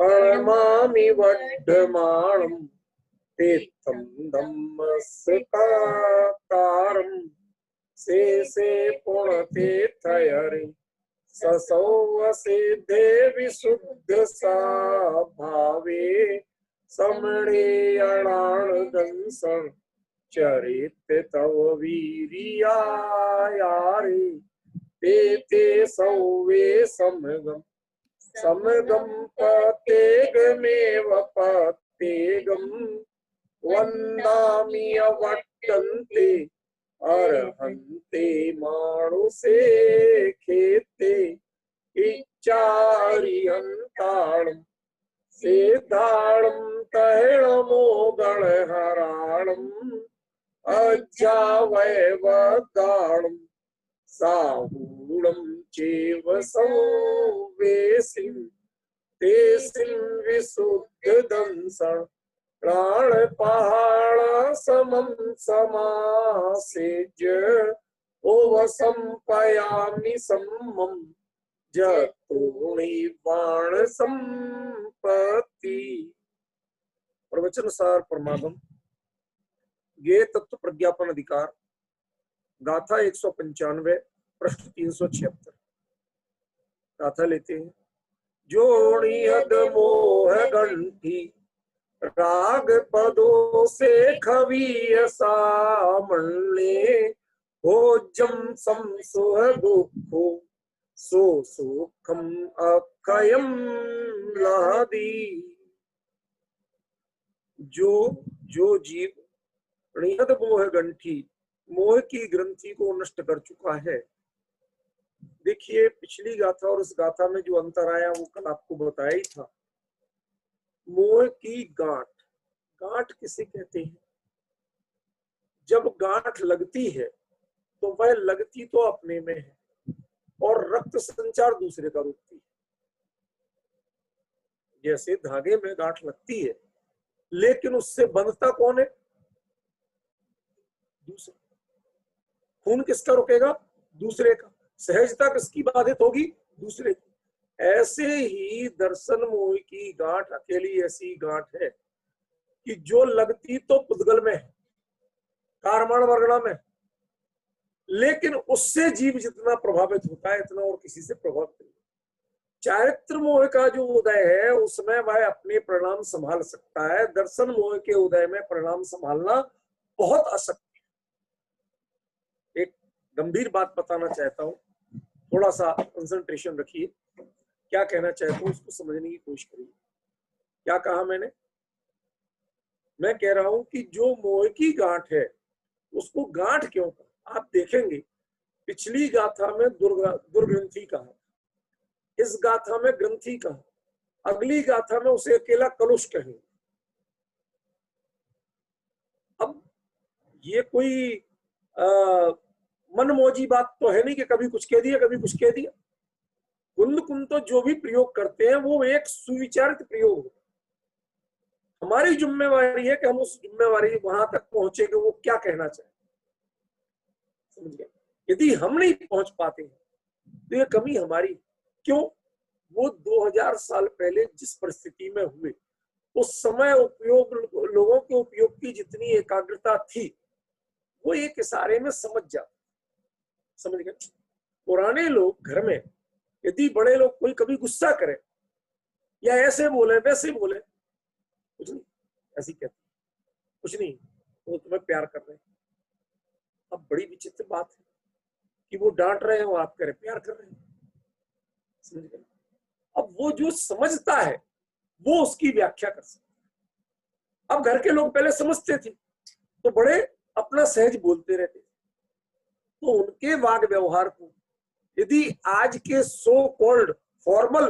प्रणमामि वर्धमानं तीर्थं धम्मस्काकारं शेषे पुण्यतीर्थहरे ससौवसिद्धे विशुद्धसाभावे समणेयणार्दंसं चरित तव वीर्यायारे ते ते सौवे समगम समगम पतेगमेव पतेगम वन्दामि अवट्टन्ते अर्हन्ते मानुषे खेते इच्चारियन्ताणं सेदाणं तैणमोगणहराणम् अज्जावैवदाणं साहूणं चैव संवेसिं तेसिं विशुद्धदंसं प्राणपहाण समं समासेज्य ओवसंपयामि सम्मं जतोणिवाण संपत्ति। प्रवचन सार परमागम ज्ञेय तत्व प्रज्ञापन अधिकार गाथा 195 पृष्ठ 376। गाथा लेते हैं। जोड़ी हद मोह गंठी राग पदों से खवीय सामले हो जम समसुह दुखो सो सुखम अक्षयम लादी। जो जीव निहद मोह गंठी मोह की ग्रंथि को नष्ट कर चुका है। देखिए पिछली गाथा और इस गाथा में जो अंतर आया वो कल आपको बताया ही था। मोह की गांठ, गांठ किसे कहते हैं? जब गांठ लगती है तो वह लगती तो अपने में है और रक्त संचार दूसरे का रोकती है। जैसे धागे में गांठ लगती है लेकिन उससे बंधता कौन है? दूसरा। खून किसका रुकेगा? दूसरे का। सहजता किसकी बाधित होगी? दूसरे की। ऐसे ही दर्शन मोह की गांठ अकेली ऐसी गांठ है कि जो लगती तो पुद्गल में है, कारमाण वर्गणा में, लेकिन उससे जीव जितना प्रभावित होता है इतना और किसी से प्रभावित नहीं। चारित्र मोह का जो उदय है उसमें वह अपने परिणाम संभाल सकता है। दर्शन मोह के उदय में परिणाम संभालना बहुत अशक्य है। एक गंभीर बात बताना चाहता हूं, थोड़ा सा कंसंट्रेशन रखिए। क्या कहना चाहता हूं उसको समझने की कोशिश करिए। क्या कहा मैंने? मैं कह रहा हूं कि जो मोह की गांठ है उसको गांठ क्यों कहा? आप देखेंगे पिछली गाथा में दुर्ग्रंथि कहा, इस गाथा में ग्रंथि कहा, अगली गाथा में उसे अकेला कलुष कहेंगे। अब ये कोई मनमौजी बात तो है नहीं कि कभी कुछ कह दिया कभी कुछ कह दिया। कुंद कुंद तो जो भी प्रयोग करते हैं वो एक सुविचारित प्रयोग होता है। हमारी जिम्मेवारी है कि हम उस जिम्मेवारी वहां तक पहुंचे कि वो क्या कहना चाहे। समझ गए? यदि हम नहीं पहुंच पाते हैं तो ये कमी हमारी। क्यों? वो 2000 साल पहले जिस परिस्थिति में हुए उस समय उपयोग लोगों के उपयोग की जितनी एकाग्रता थी वो एक इशारे में समझ जाते। समझ गए? पुराने लोग घर में यदि बड़े लोग कोई कभी गुस्सा करे या ऐसे बोले वैसे बोले, कुछ नहीं, ऐसी कहते कुछ नहीं, वो तुम्हें प्यार कर रहे हैं। अब बड़ी विचित्र बात है कि वो डांट रहे हैं और आप कह रहे प्यार कर रहे हैं। समझ गए? अब वो जो समझता है वो उसकी व्याख्या कर सकता है। अब घर के लोग पहले समझते थे तो बड़े अपना सहज बोलते रहते, तो उनके वाग व्यवहार को यदि आज के सो कॉल्ड फॉर्मल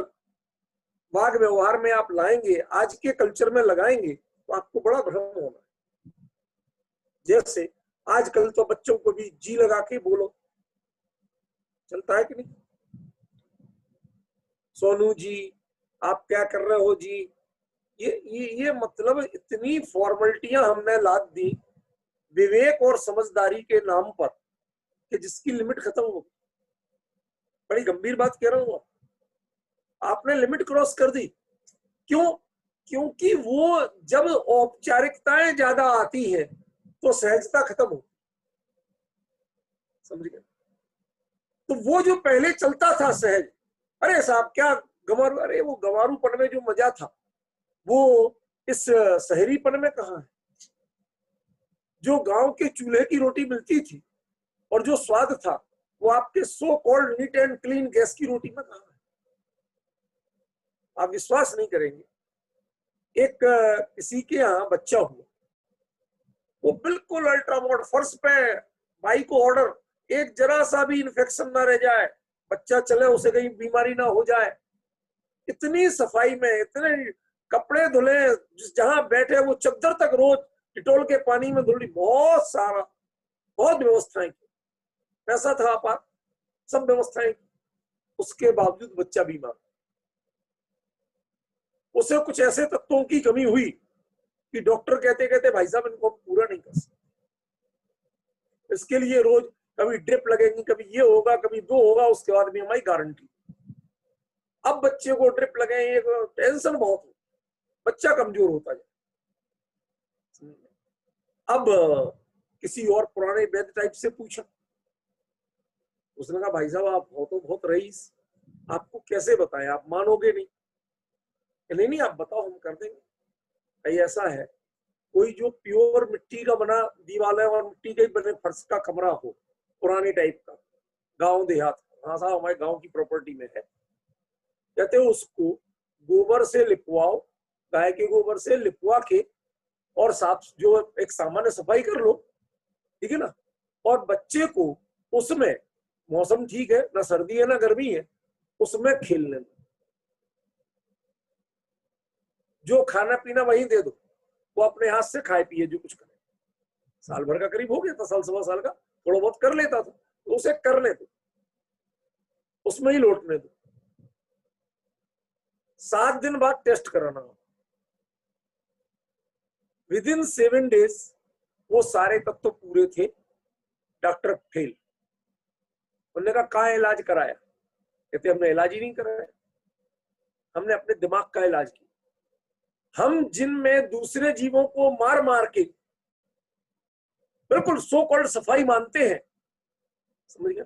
वाग व्यवहार में आप लाएंगे, आज के कल्चर में लगाएंगे, तो आपको बड़ा भ्रम होना है। जैसे आजकल तो बच्चों को भी जी लगा के बोलो, चलता है कि नहीं? सोनू जी, आप क्या कर रहे हो जी? ये मतलब इतनी फॉर्मेलिटियां हमने लाद दी विवेक और समझदारी के नाम पर कि जिसकी लिमिट खत्म हो गई। बड़ी गंभीर बात कह रहा हूं। आपने लिमिट क्रॉस कर दी। क्यों? क्योंकि वो जब औपचारिकताएं ज्यादा आती है तो सहजता खत्म हो, समझ गए? तो वो जो पहले चलता था सहज, अरे साहब क्या गंवारू, अरे वो गंवारूपन में जो मजा था वो इस शहरीपन में कहाँ है? जो गांव के चूल्हे की रोटी मिलती थी और जो स्वाद था वो आपके so called neat and clean gas की रोटी में कहाँ है? आप विश्वास नहीं करेंगे, एक किसी के यहाँ बच्चा हुआ, वो बिल्कुल अल्ट्रामोड फर्श पे, भाई को ऑर्डर, एक जरा सा भी इन्फेक्शन ना रह जाए, बच्चा चले उसे कहीं बीमारी ना हो जाए, इतनी सफाई में, इतने कपड़े धुले, जहां बैठे वो चद्दर तक रोज डिटोल के पानी में धुली, बहुत सारा, बहुत व्यवस्थाएं की, पैसा था आप, सब व्यवस्थाएं की, उसके बावजूद बच्चा बीमार, उसे कुछ ऐसे तत्वों की कमी हुई कि डॉक्टर कहते कहते भाई साहब इनको पूरा नहीं कर सकते, इसके लिए रोज कभी ड्रिप लगेगी, कभी ये होगा, कभी वो होगा, उसके बाद भी हमारी गारंटी। अब बच्चे को ड्रिप लगे, टेंशन बहुत हो, बच्चा कमजोर होता जाए। अब किसी और पुराने वैद्य टाइप से पूछा, उसने कहा भाई साहब आप हो तो बहुत रईस, आपको कैसे बताएं, आप मानोगे नहीं। नहीं नहीं आप बताओ, हम कर देंगे। भाई ऐसा है, कोई जो प्योर मिट्टी का बना दीवार है और मिट्टी के बने फर्श का कमरा हो, पुराने टाइप का, गांव देहात, हाँ साहब हमारे गांव की प्रॉपर्टी में है, कहते हो उसको गोबर से लिपवाओ, गाय के गोबर से लिपवा के और साफ जो एक सामान्य सफाई कर लो, ठीक है ना, और बच्चे को उसमें, मौसम ठीक है ना, सर्दी है ना गर्मी है, उसमें खेलने दो, जो खाना पीना वही दे दो, वो अपने हाथ से खाए पिए जो कुछ करे, साल भर का करीब हो गया था, साल सवा साल का, थोड़ा बहुत कर लेता था, तो उसे करने दो, उसमें ही लौटने दो। 7 दिन बाद टेस्ट कराना हो, विद इन 7 days वो सारे तत्व पूरे थे, डॉक्टर फेल। उन्होंने कहा कहाँ इलाज कराया? कहते हमने इलाज ही नहीं कराया, हमने अपने दिमाग का इलाज किया। हम जिनमें दूसरे जीवों को मार मार के बिल्कुल सो कॉल्ड सफाई मानते हैं, समझ गया,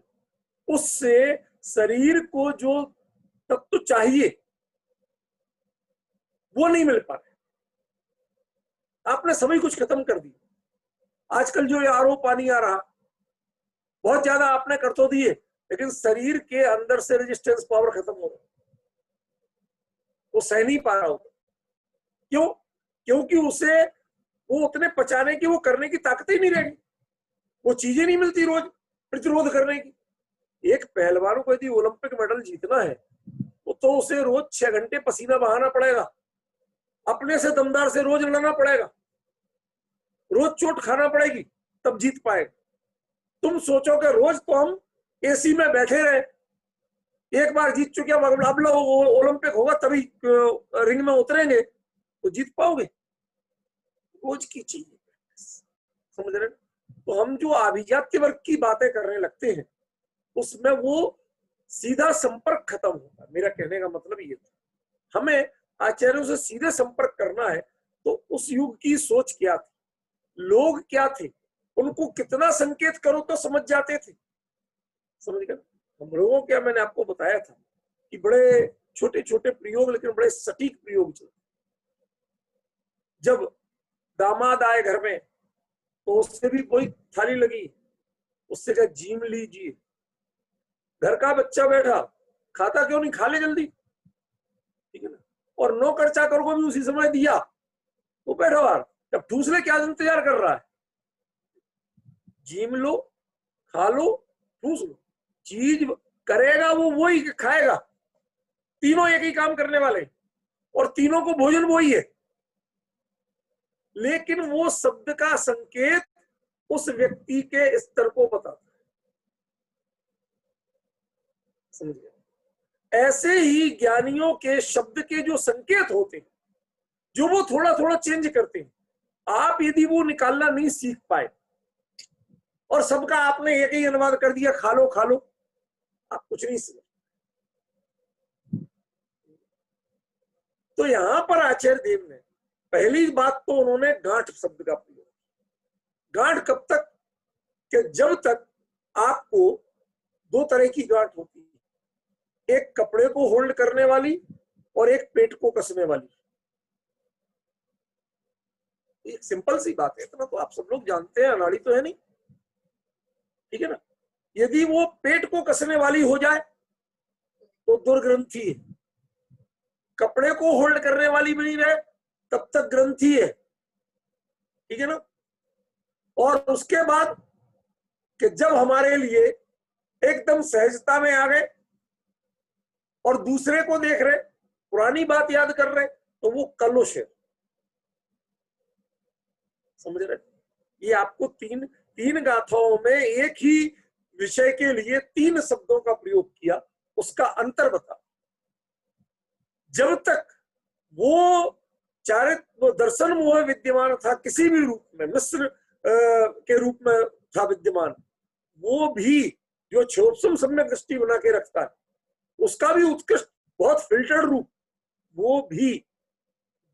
उससे शरीर को जो तत्व चाहिए वो नहीं मिल पा रहा, आपने सभी कुछ खत्म कर दिया। आजकल जो आरओ पानी आ रहा, बहुत ज्यादा आपने कर तो दिए, लेकिन शरीर के अंदर से रेजिस्टेंस पावर खत्म हो रहा, वो सह नहीं पा रहा होगा। क्यों? क्योंकि उसे वो उतने पचाने की, वो करने की ताकत ही नहीं रहेगी, वो चीजें नहीं मिलती रोज प्रतिरोध करने की। एक पहलवान को यदि ओलंपिक मेडल जीतना है तो उसे रोज 6 घंटे पसीना बहाना पड़ेगा, अपने से दमदार से रोज लड़ना पड़ेगा, रोज चोट खाना पड़ेगी, तब जीत पाएगा। तुम सोचो कि रोज तो हम एसी में बैठे रहे, एक बार जीत चुके, अब लोग ओलंपिक होगा तभी रिंग में उतरेंगे, तो जीत पाओगे? रोज की चाहिए, समझ रहे? तो हम जो अभिजात्य वर्ग की बातें करने लगते हैं उसमें वो सीधा संपर्क खत्म होता है। मेरा कहने का मतलब ये था, हमें आचार्यों से सीधे संपर्क करना है। तो उस युग की सोच क्या थी, लोग क्या थे, उनको कितना संकेत करो तो समझ जाते थे, समझ गए? हम लोगों क्या, मैंने आपको बताया था कि बड़े छोटे छोटे प्रयोग लेकिन बड़े सटीक प्रयोग चलते। जब दामाद आए घर में तो उससे भी कोई थाली लगी, उससे क्या जीम लीजिए, घर का बच्चा बैठा, खाता क्यों नहीं, खा ले जल्दी, ठीक है ना, और नौकर चाकर को भी उसी समय दिया, वो बैठा बाहर, जब ठूस ले क्या इंतजार कर रहा है, जीम लो, खा लो, ठूस लो, चीज करेगा वो वही खाएगा, तीनों एक ही काम करने वाले और तीनों को भोजन वही है, लेकिन वो शब्द का संकेत उस व्यक्ति के स्तर को बताता है, समझिए? ऐसे ही ज्ञानियों के शब्द के जो संकेत होते हैं, जो वो थोड़ा थोड़ा चेंज करते हैं, आप यदि वो निकालना नहीं सीख पाए और सबका आपने एक ही अनुवाद कर दिया, खा लो खा लो, आप कुछ नहीं समझ। तो यहां पर आचार्य देव ने पहली बात तो उन्होंने गांठ शब्द का प्रयोग। गांठ कब तक? कि जब तक आपको दो तरह की गांठ होती है, एक कपड़े को होल्ड करने वाली और एक पेट को कसने वाली। एक सिंपल सी बात है, इतना तो आप सब लोग जानते हैं, अनाड़ी तो है नहीं, ठीक है ना। यदि वो पेट को कसने वाली हो जाए तो दुर्ग्रंथि है, कपड़े को होल्ड करने वाली बनी रहे तब तक ग्रंथि है, ठीक है ना। और उसके बाद कि जब हमारे लिए एकदम सहजता में आ गए और दूसरे को देख रहे, पुरानी बात याद कर रहे, तो वो कलुष है। समझ रहे? ये आपको तीन गाथाओं में एक ही विषय के लिए तीन शब्दों का प्रयोग किया, उसका अंतर बता। जब तक वो वो दर्शन मोह विद्यमान था किसी भी रूप में, मिस्र के रूप में था विद्यमान, वो भी जो क्षोभसम सम्यक दृष्टि बना के रखता है, उसका भी उत्कृष्ट बहुत फिल्टर्ड रूप, वो भी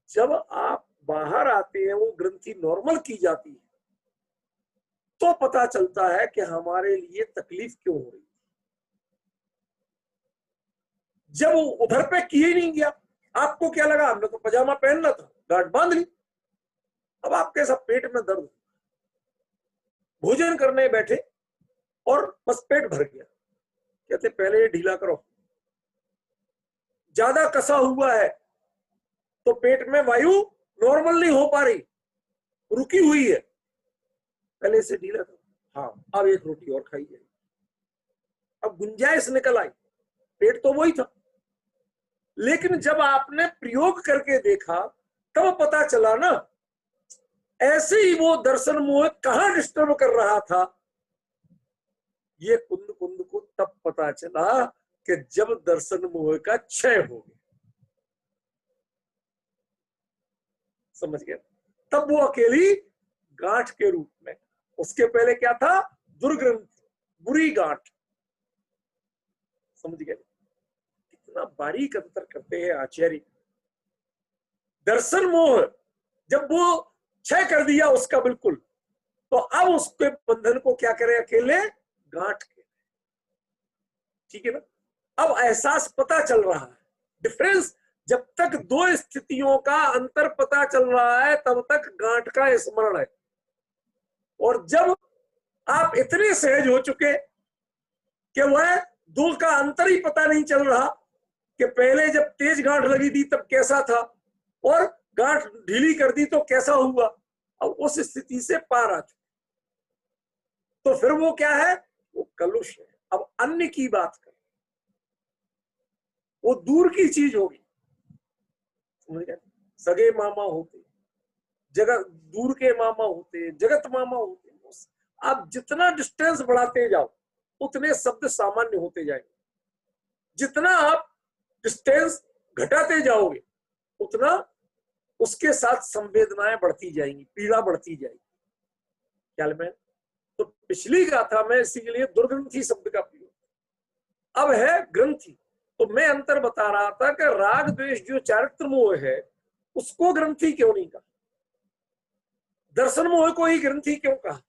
जब आप बाहर आते हैं, वो ग्रंथि नॉर्मल की जाती है, तो पता चलता है कि हमारे लिए तकलीफ क्यों हो रही है। जब उधर पे किए नहीं गया, आपको क्या लगा, हमने तो पजामा पहनना था, गांठ बांध ली, अब आपके सब पेट में दर्द, भोजन करने बैठे और बस पेट भर गया, कहते पहले ढीला करो, ज्यादा कसा हुआ है तो पेट में वायु नॉर्मल नहीं हो पा रही, रुकी हुई है, पहले से ढीला करो। हाँ, अब एक रोटी और खाई जाएगी, अब गुंजाइश निकल आई, पेट तो वही था। लेकिन जब आपने प्रयोग करके देखा तब पता चला ना, ऐसे ही वो दर्शन मोह कहां डिस्टर्ब कर रहा था, ये कुंद कुंद को तब पता चला कि जब दर्शन मोह का क्षय हो गया। समझ गए? तब वो अकेली गांठ के रूप में, उसके पहले क्या था, दुर्ग्रंथ, बुरी गांठ। समझ गए? कितना बारीक अंतर करते हैं आचार्य। दर्शन मोह जब वो क्षय कर दिया उसका बिल्कुल, तो अब उसके बंधन को क्या करें, अकेले गांठ के, ठीक है ना। अब एहसास पता चल रहा है, डिफरेंस जब तक दो स्थितियों का अंतर पता चल रहा है तब तक गांठ का स्मरण है। और जब आप इतने सहज हो चुके कि वह दो का अंतर ही पता नहीं चल रहा, कि पहले जब तेज गांठ लगी थी तब कैसा था और गांठ ढीली कर दी तो कैसा हुआ, अब उस स्थिति से पार आ चुके, तो फिर वो क्या है, वो कलुष है। अब अन्य की बात करें, वो दूर की चीज होगी, समझ गए। सगे मामा होते, जगत दूर के मामा होते, जगत मामा होते, आप जितना डिस्टेंस बढ़ाते जाओ उतने शब्द सामान्य होते जाएंगे, जितना आप डिस्टेंस घटाते जाओगे उतना उसके साथ संवेदनाएं बढ़ती जाएंगी, पीड़ा बढ़ती जाएगी, ख्याल में। तो पिछली गाथा में इसीलिए दुर्ग्रंथि शब्द का प्रयोग, अब है ग्रंथि। तो मैं अंतर बता रहा था कि राग द्वेष जो चारित्र मोह है उसको ग्रंथि क्यों नहीं कहा, दर्शन मोह को ही ग्रंथि क्यों कहा।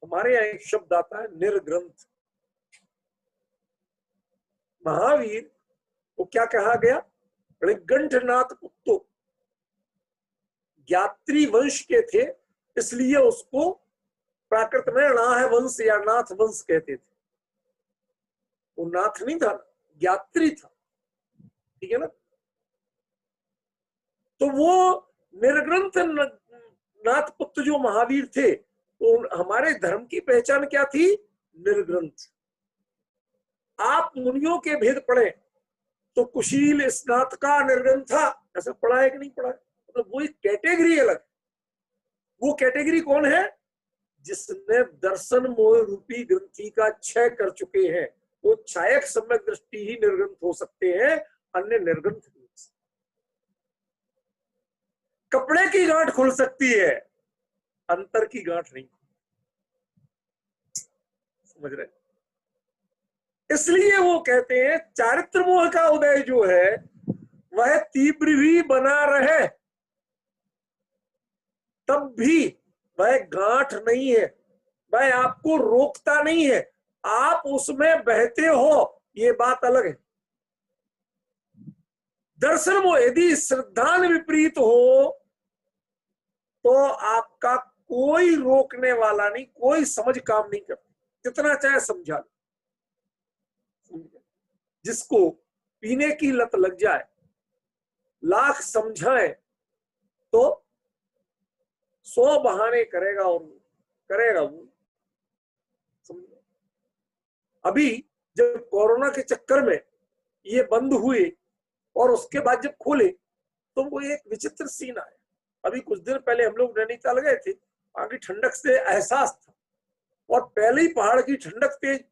हमारे यहाँ एक शब्द आता है निर्ग्रंथ। महावीर को क्या कहा गया, गंठनाथ पुत्तो, ज्ञात्री वंश के थे, इसलिए उसको प्राकृत में नाह वंश या नाथ वंश कहते थे। वो नाथ नहीं था, ज्ञात्री था, ठीक है ना। तो वो निर्ग्रंथ नाथ पुत्र जो महावीर थे, तो हमारे धर्म की पहचान क्या थी, निर्ग्रंथ। आप मुनियों के भेद पढ़े तो कुशील स्नात का निर्ग्रंथ था, ऐसा पढ़ा है कि नहीं पढ़ा है, मतलब वो एक कैटेगरी अलग। वो कैटेगरी कौन है, जिसने दर्शन मोह रूपी ग्रंथि का क्षय कर चुके हैं, वो छायक सम्यक दृष्टि ही निर्ग्रंथ हो सकते हैं, अन्य निर्ग्रंथ नहीं। कपड़े की गांठ खुल सकती है, अंतर की गांठ नहीं। समझ रहे? इसलिए वो कहते हैं चारित्र मोह का उदय जो है वह तीव्र भी बना रहे तब भी वह गांठ नहीं है, वह आपको रोकता नहीं है, आप उसमें बहते हो, ये बात अलग है। दर्शन में यदि श्रद्धा विपरीत हो तो आपका कोई रोकने वाला नहीं, कोई समझ काम नहीं करता, जितना चाहे समझा लो। जिसको पीने की लत लग जाए, लाख समझाए तो 100 बहाने करेगा और करेगा वो। अभी जब कोरोना के चक्कर में ये बंद हुए और उसके बाद जब खोले तो वो एक विचित्र सीन आया। अभी कुछ दिन पहले हम लोग नैनीताल गए थे, वहां की ठंडक से एहसास था, और पहले ही पहाड़ की ठंडक तेज,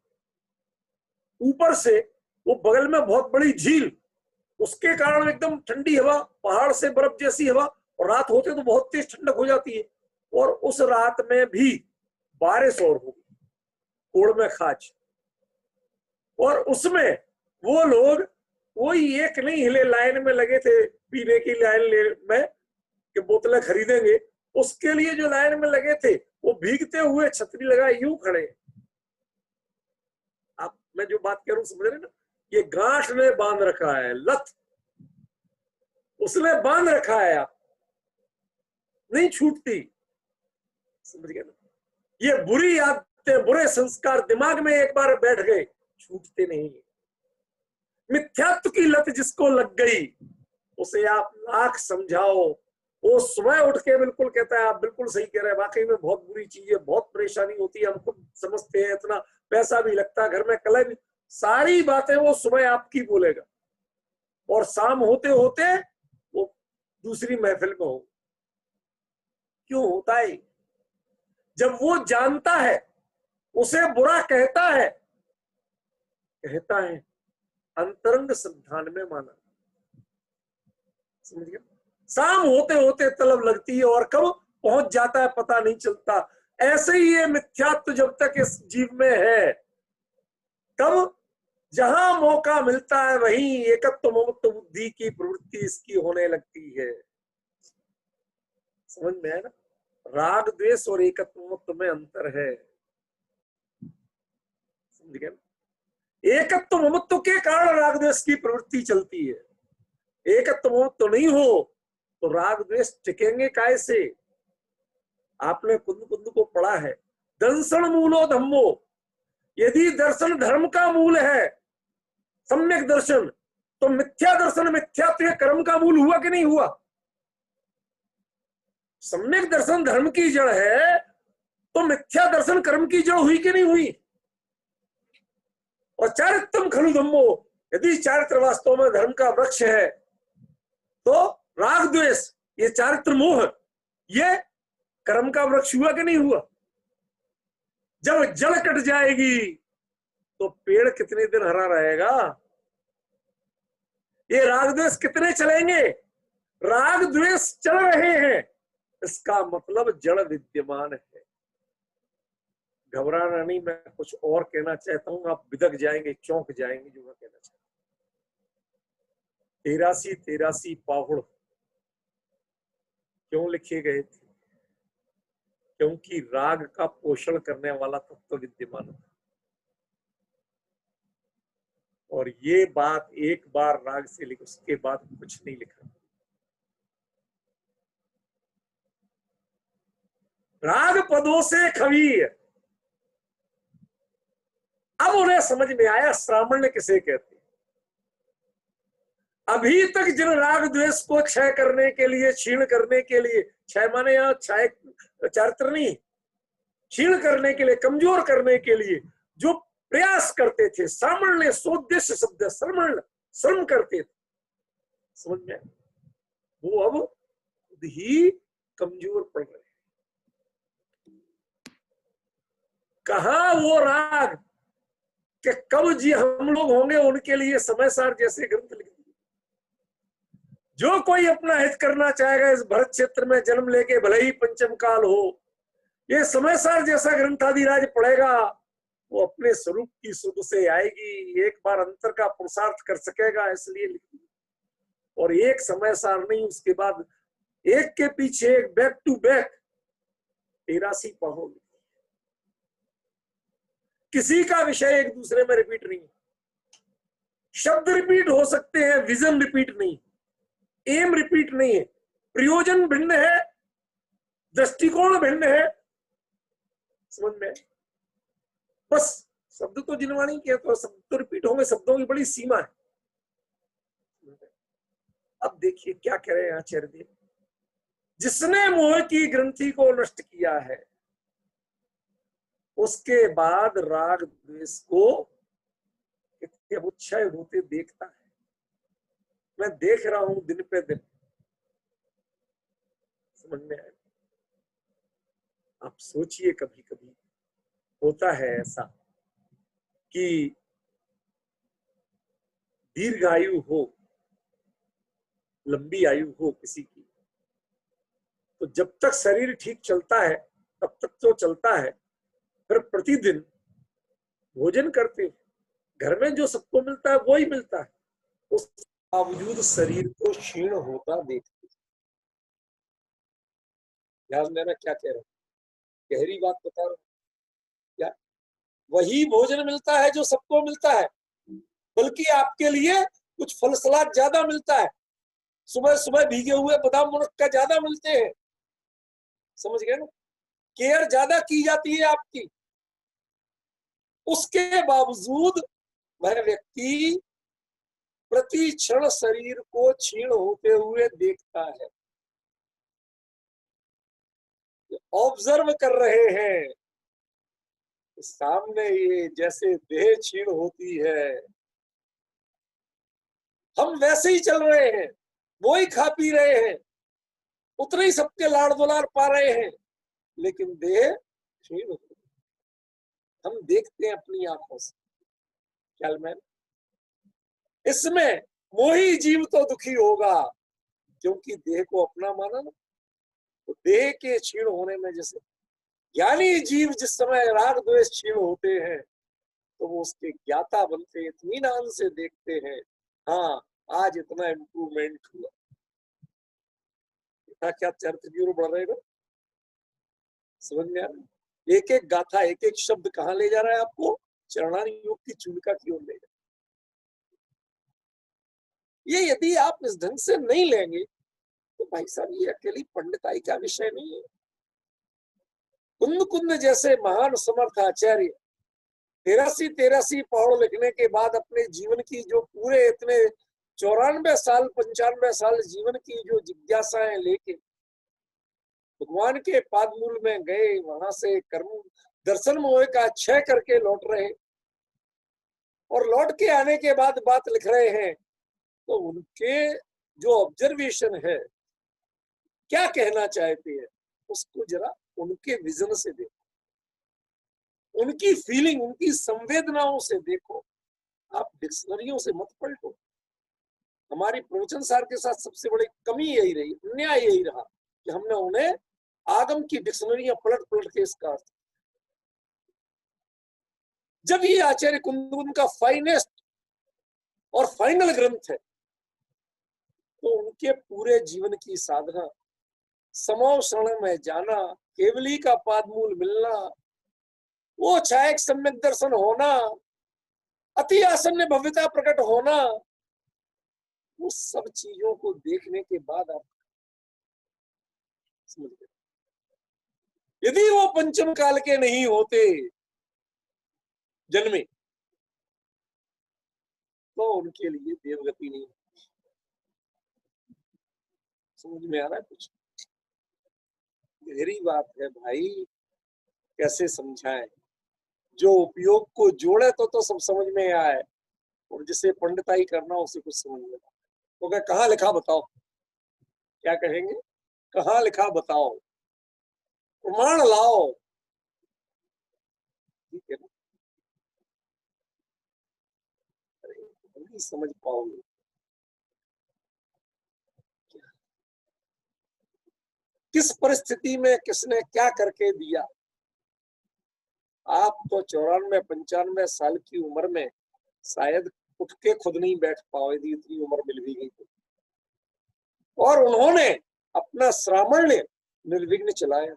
ऊपर से वो बगल में बहुत बड़ी झील, उसके कारण एकदम ठंडी हवा, पहाड़ से बर्फ जैसी हवा, और रात होते तो बहुत तेज ठंडक हो जाती है। और उस रात में भी बारिश और हो गई, कोड़ में खाज, और उसमें वो लोग कोई एक नहीं हिले, लाइन में लगे थे पीने की लाइन में कि बोतलें खरीदेंगे, उसके लिए जो लाइन में लगे थे वो भीगते हुए छतरी लगाए यूं खड़े। आप मैं जो बात कह रहा हूं समझ रहे ना, ये गांठ ने बांध रखा है, लत उसने बांध रखा है, आप नहीं छूटती, समझ गए ना। ये बुरी आदतें, बुरे संस्कार दिमाग में एक बार बैठ गए, छूटते नहीं। मिथ्यात्व की लत जिसको लग गई उसे आप लाख समझाओ, वो सुबह उठ के बिल्कुल कहता है आप बिल्कुल सही कह रहे हैं, वाकई में बहुत बुरी चीज है, बहुत परेशानी होती है, हम खुद समझते हैं, इतना पैसा भी लगता है, घर में कलह भी, सारी बातें वो सुबह आपकी बोलेगा, और शाम होते होते वो दूसरी महफिल में हो। क्यों होता है? जब वो जानता है, उसे बुरा कहता है अंतरंग संधान में माना, समझ गया। शाम होते होते तलब लगती है और कब पहुंच जाता है पता नहीं चलता। ऐसे ही ये मिथ्यात्व जब तक इस जीव में है, तब जहां मौका मिलता है वहीं एकत्व ममत्व बुद्धि की प्रवृत्ति इसकी होने लगती है। समझ में है ना? राग द्वेष और एकत्व ममत्व में अंतर है, समझ गए? एकत्व ममत्व के कारण राग द्वेष की प्रवृत्ति चलती है, एकत्व ममत्व नहीं हो तो राग द्वेष टिकेंगे कैसे? आपने कुंद कुंद को पढ़ा है, दर्शन मूलो धम्मो, यदि दर्शन धर्म का मूल है, सम्यक दर्शन, तो मिथ्या दर्शन मिथ्यात्व कर्म का मूल हुआ कि नहीं हुआ? सम्यक दर्शन धर्म की जड़ है तो मिथ्या दर्शन कर्म की जड़ हुई कि नहीं हुई? और चारित्रम खलु धम्मो, यदि चारित्र वास्तव में धर्म का वृक्ष है तो राग द्वेष, ये चारित्र मोह, ये कर्म का वृक्ष हुआ कि नहीं हुआ? जब जड़ कट जाएगी तो पेड़ कितने दिन हरा रहेगा? ये राग द्वेष कितने चलेंगे? राग द्वेष चल रहे हैं, इसका मतलब जड़ विद्यमान है। घबराना नहीं, मैं कुछ और कहना चाहता हूं, आप बिदक जाएंगे, चौंक जाएंगे जो मैं कहना चाहता हूं। 83 पाहुड़ क्यों लिखे गए थे? क्योंकि राग का पोषण करने वाला तत्व विद्यमान था, और ये बात एक बार राग से लिखी, उसके बाद कुछ नहीं लिखा। राग पदों से खबीर, अब उन्हें समझ में आया श्रावण किसे कहते हैं। अभी तक जिन राग द्वेष को क्षय करने के लिए, क्षीण करने के लिए, क्षय माने यहाँ क्षय चारित्र नहीं, क्षीण करने के लिए, कमजोर करने के लिए जो प्रयास करते थे, श्रावण ने सोद्देश्य शब्द श्रमण, श्रम करते थे, समझ में, वो अब खुद ही कमजोर पड़ रहे हैं। कहा वो राग कि कब जी हम लोग होंगे उनके लिए समय सार जैसे ग्रंथ लिख दिए। जो कोई अपना हित करना चाहेगा इस भरत क्षेत्र में जन्म लेके, भले ही पंचम काल हो, ये समय सार जैसा ग्रंथ आदिराज पढ़ेगा, वो अपने स्वरूप की सुध से आएगी, एक बार अंतर का पुरुषार्थ कर सकेगा, इसलिए लिख दिया। और एक समय सार नहीं, उसके बाद एक के पीछे एक, बैक टू बैक 83 पढ़ोगे। किसी का विषय एक दूसरे में रिपीट नहीं। शब्द रिपीट हो सकते हैं, विजन रिपीट नहीं, एम रिपीट नहीं है, प्रयोजन भिन्न है, दृष्टिकोण भिन्न है। समझ में? बस शब्द तो जिनवाणी किया, तो शब्द तो रिपीट होंगे, शब्दों की बड़ी सीमा है। अब देखिए क्या कह रहे हैं आचार्य देव, जिसने मोह की ग्रंथि को नष्ट किया है, उसके बाद राग द्वेष को अब क्षय होते देखता है। मैं देख रहा हूं दिन पे दिन। समझ में आया? आप सोचिए, कभी कभी होता है ऐसा कि दीर्घ आयु हो, लंबी आयु हो किसी की, तो जब तक शरीर ठीक चलता है तब तक तो चलता है, फिर प्रतिदिन भोजन करते, घर में जो सबको मिलता है वो ही मिलता है, उस बावजूद शरीर को क्षीण होता देखते। यार मैं क्या कह रहा हूँ, गहरी बात बता रहा हूँ क्या? वही भोजन मिलता है जो सबको मिलता है, बल्कि आपके लिए कुछ फल सलाद ज्यादा मिलता है, सुबह सुबह भीगे हुए बादाम मुनक्का ज्यादा मिलते हैं। समझ गए ना? केयर ज्यादा की जाती है आपकी। उसके बावजूद वह व्यक्ति प्रति क्षण शरीर को क्षीण होते हुए देखता है। ऑब्जर्व कर रहे हैं सामने, ये जैसे देह क्षीण होती है, हम वैसे ही चल रहे हैं, वो ही खा पी रहे हैं, उतने ही सबके लाड़ दुलार पा रहे हैं, लेकिन देह क्षीण होती है। हम देखते हैं अपनी आंखों से। ख्याल में? इसमें मोही जीव तो दुखी होगा, क्योंकि देह को अपना माना ना। तो देह के क्षीण होने में, जैसे ज्ञानी जीव जिस समय राग द्वेष क्षीण होते हैं, तो वो उसके ज्ञाता बनते, इत्मीनान से देखते हैं, हाँ आज इतना इम्प्रूवमेंट हुआ। क्या चरित्र की ओर बढ़ रहे हैं? समझ में आ रहा है? एक एक गाथा, एक एक शब्द कहाँ ले जा रहा है आपको? चरणानी योग की चूलिका की ओर ले जा। ये यदि आप इस ढंग से नहीं लेंगे तो भाई साहब, ये अकेली पंडिताई का विषय नहीं है। कुंद कुंद जैसे महान समर्थ आचार्य 83 पौड़ लिखने के बाद अपने जीवन की जो पूरे इतने 94 साल 95 साल जीवन की जो जिज्ञासाएं लेके भगवान के पादमूल में गए, वहां से कर्म दर्शन मोह का क्षय करके लौट रहे, और लौट के आने के बाद बात लिख रहे हैं, तो उनके जो ऑब्जर्वेशन है, क्या कहना चाहते हैं, उसको जरा उनके विजन से देखो, उनकी फीलिंग, उनकी संवेदनाओं से देखो। आप डिक्शनरियों से मत पलटो। हमारी प्रवचन सार के साथ सबसे बड़ी कमी यही रही, अन्याय यही रहा कि हमने उन्हें आगम की डिक्शनरियां पलट पलट के इसका अर्थ। जब ये आचार्य कुंद का फाइनेस्ट और फाइनल ग्रंथ है, तो उनके पूरे जीवन की साधना, समो शरण में जाना, केवली का पादमूल मिलना, वो छायक सम्यक दर्शन होना, अति आसन्न भव्यता प्रकट होना, वो सब चीजों को देखने के बाद आप समझ गए। यदि वो पंचम काल के नहीं होते जन्मे, तो उनके लिए देवगति नहीं। समझ में आ रहा है कुछ? गहरी बात है भाई, कैसे समझाएं? जो उपयोग को जोड़े तो सब समझ में आए, और जिसे पंडिताई करना उसे कुछ समझ में आए। तो क्या कहाँ लिखा बताओ? क्या कहेंगे? कहाँ लिखा बताओ, प्रमाण लाओ। ठीक है ना? नहीं समझ पाओगे। किस परिस्थिति में किसने क्या करके दिया? आप तो 94-95 साल की उम्र में शायद उठ के खुद नहीं बैठ पाओ, यदि इतनी उम्र मिल भी गई तो। और उन्होंने अपना श्रामण्य निर्विघ्न चलाया।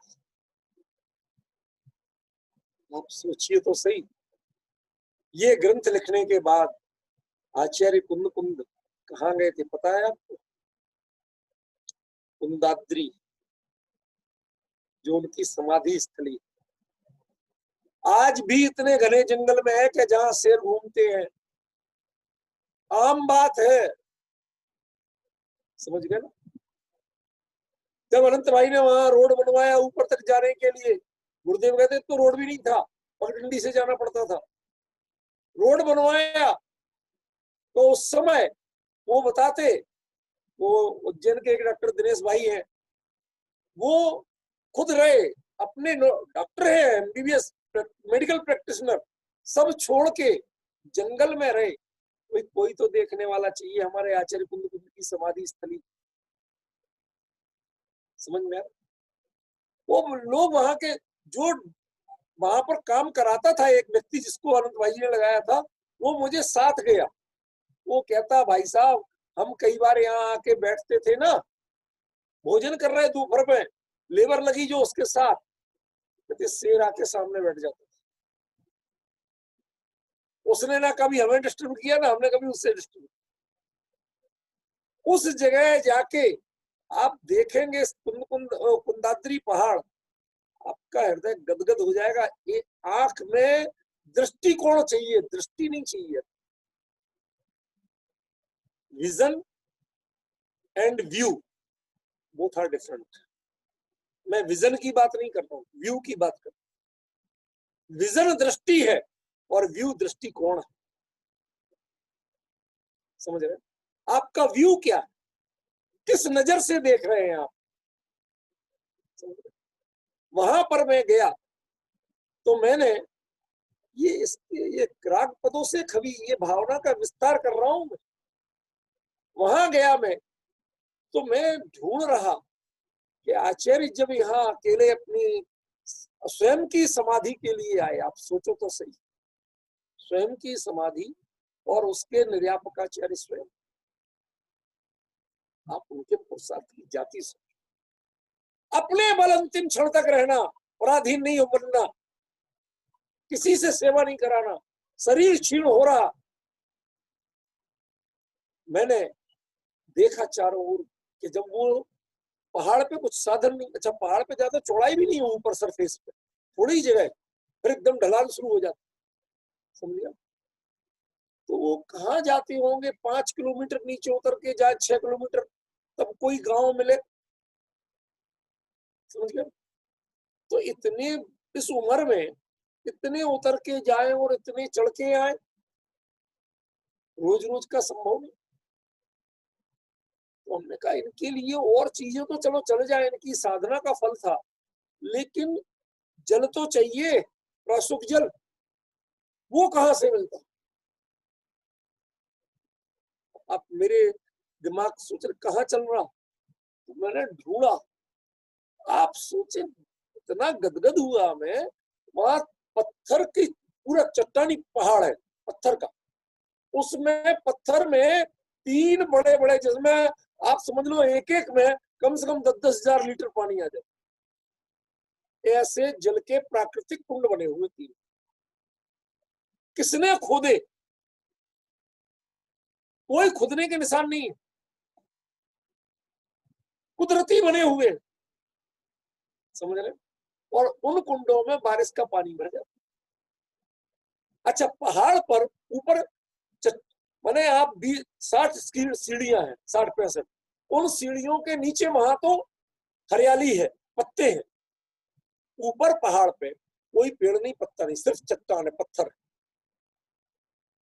आप सोचिए तो सही, ये ग्रंथ लिखने के बाद आचार्य कुंद कुंद कहाँ गए थे पता है आपको? कुंदाद्री, जो उनकी समाधि स्थली, आज भी इतने घने जंगल में है कि जहां शेर घूमते हैं, आम बात है। समझ गए ना? जब अनंत भाई ने वहां रोड बनवाया ऊपर तक जाने के लिए, गुरुदेव कहते तो रोड भी नहीं था, पगडंडी से जाना पड़ता था। रोड बनवाया तो उस समय वो बताते, वो उज्जैन के एक डॉक्टर दिनेश भाई हैं, वो खुद रहे, अपने डॉक्टर है, एमबीबीएस मेडिकल प्रैक्टिशनर, सब छोड़ के जंगल में रहे। कोई तो देखने वाला चाहिए हमारे आचार्य कुंद कुंद की समाधि स्थली। समझ में? वो लोग वहां के, जो वहां पर काम कराता था एक व्यक्ति जिसको अनंत भाई जी ने लगाया था, वो मुझे साथ गया। वो कहता भाई साहब हम कई बार यहाँ आके बैठते थे ना, भोजन कर रहे दोपहर में, लेबर लगी जो उसके साथ, कहते शेर आके सामने बैठ जाता था। उसने ना कभी हमें डिस्टर्ब किया ना हमने कभी उससे डिस्टर्ब। उस जगह जाके आप देखेंगे कुंदाद्री पहाड़, आपका हृदय गदगद हो जाएगा। ये आंख में दृष्टिकोण चाहिए, दृष्टि नहीं चाहिए। Vision and view both are different. मैं विजन की बात नहीं करता हूँ, व्यू की बात करता हूँ। विजन दृष्टि है और व्यू दृष्टिकोण है। समझ रहे? आपका व्यू क्या है, किस नजर से देख रहे हैं आप? वहां पर मैं गया तो मैंने ये राग पदों से कभी ये भावना का विस्तार कर रहा हूं मैं। वहां गया मैं तो मैं ढूंढ रहा कि आचार्य जब यहाँ अकेले अपनी स्वयं की समाधि के लिए आए, आप सोचो तो सही, स्वयं की समाधि और उसके निर्यापकाचार्य स्वयं, आप उनके पुरुषार्थ की जाति से अपने बल अंतिम क्षण तक रहना, पराधीन नहीं हो बनना, किसी से सेवा नहीं कराना, शरीर क्षीण हो रहा। मैंने देखा चारों ओर कि जब वो पहाड़ पे कुछ साधन नहीं, अच्छा पहाड़ पे ज्यादा चौड़ाई भी नहीं है, ऊपर सरफेस पे थोड़ी जगह, फिर एकदम ढलान शुरू हो जाता। समझिए? तो वो कहाँ जाते होंगे, 5 किलोमीटर नीचे उतर के जाए, 6 किलोमीटर, तब कोई गांव मिले। समझ गए? तो इतने, इस उम्र में इतने उतर के जाए और इतने चढ़ के आए, रोज रोज का संभव नहीं। तो हमने कहा इनके लिए और चीजें तो चलो चल जाए, इनकी साधना का फल था, लेकिन जल तो चाहिए, प्रासुक जल, वो कहाँ से मिलता? अब मेरे दिमाग सोच कहाँ चल रहा, तो मैंने ढूंढा। आप सोचे इतना गदगद हुआ मैं, वहां पत्थर की पूरा चट्टानी पहाड़ है पत्थर का, उसमें पत्थर में 3 बड़े बड़े, जिसमें आप समझ लो एक एक में कम से कम 10-10 हजार लीटर पानी आ जाए, ऐसे जल के प्राकृतिक कुंड बने हुए 3। किसने खोदे? कोई खुदने के निशान नहीं है, कुदरती बने हुए। समझ रहे? और उन कुंडों में बारिश का पानी भर जाता। अच्छा पहाड़ पर ऊपर माने आप 60 सीढ़ियां हैं, 60-65, उन सीढ़ियों के नीचे वहां तो हरियाली है, पत्ते हैं। ऊपर पहाड़ पे कोई पेड़ नहीं, पत्ता नहीं, सिर्फ चट्टान है, पत्थर है।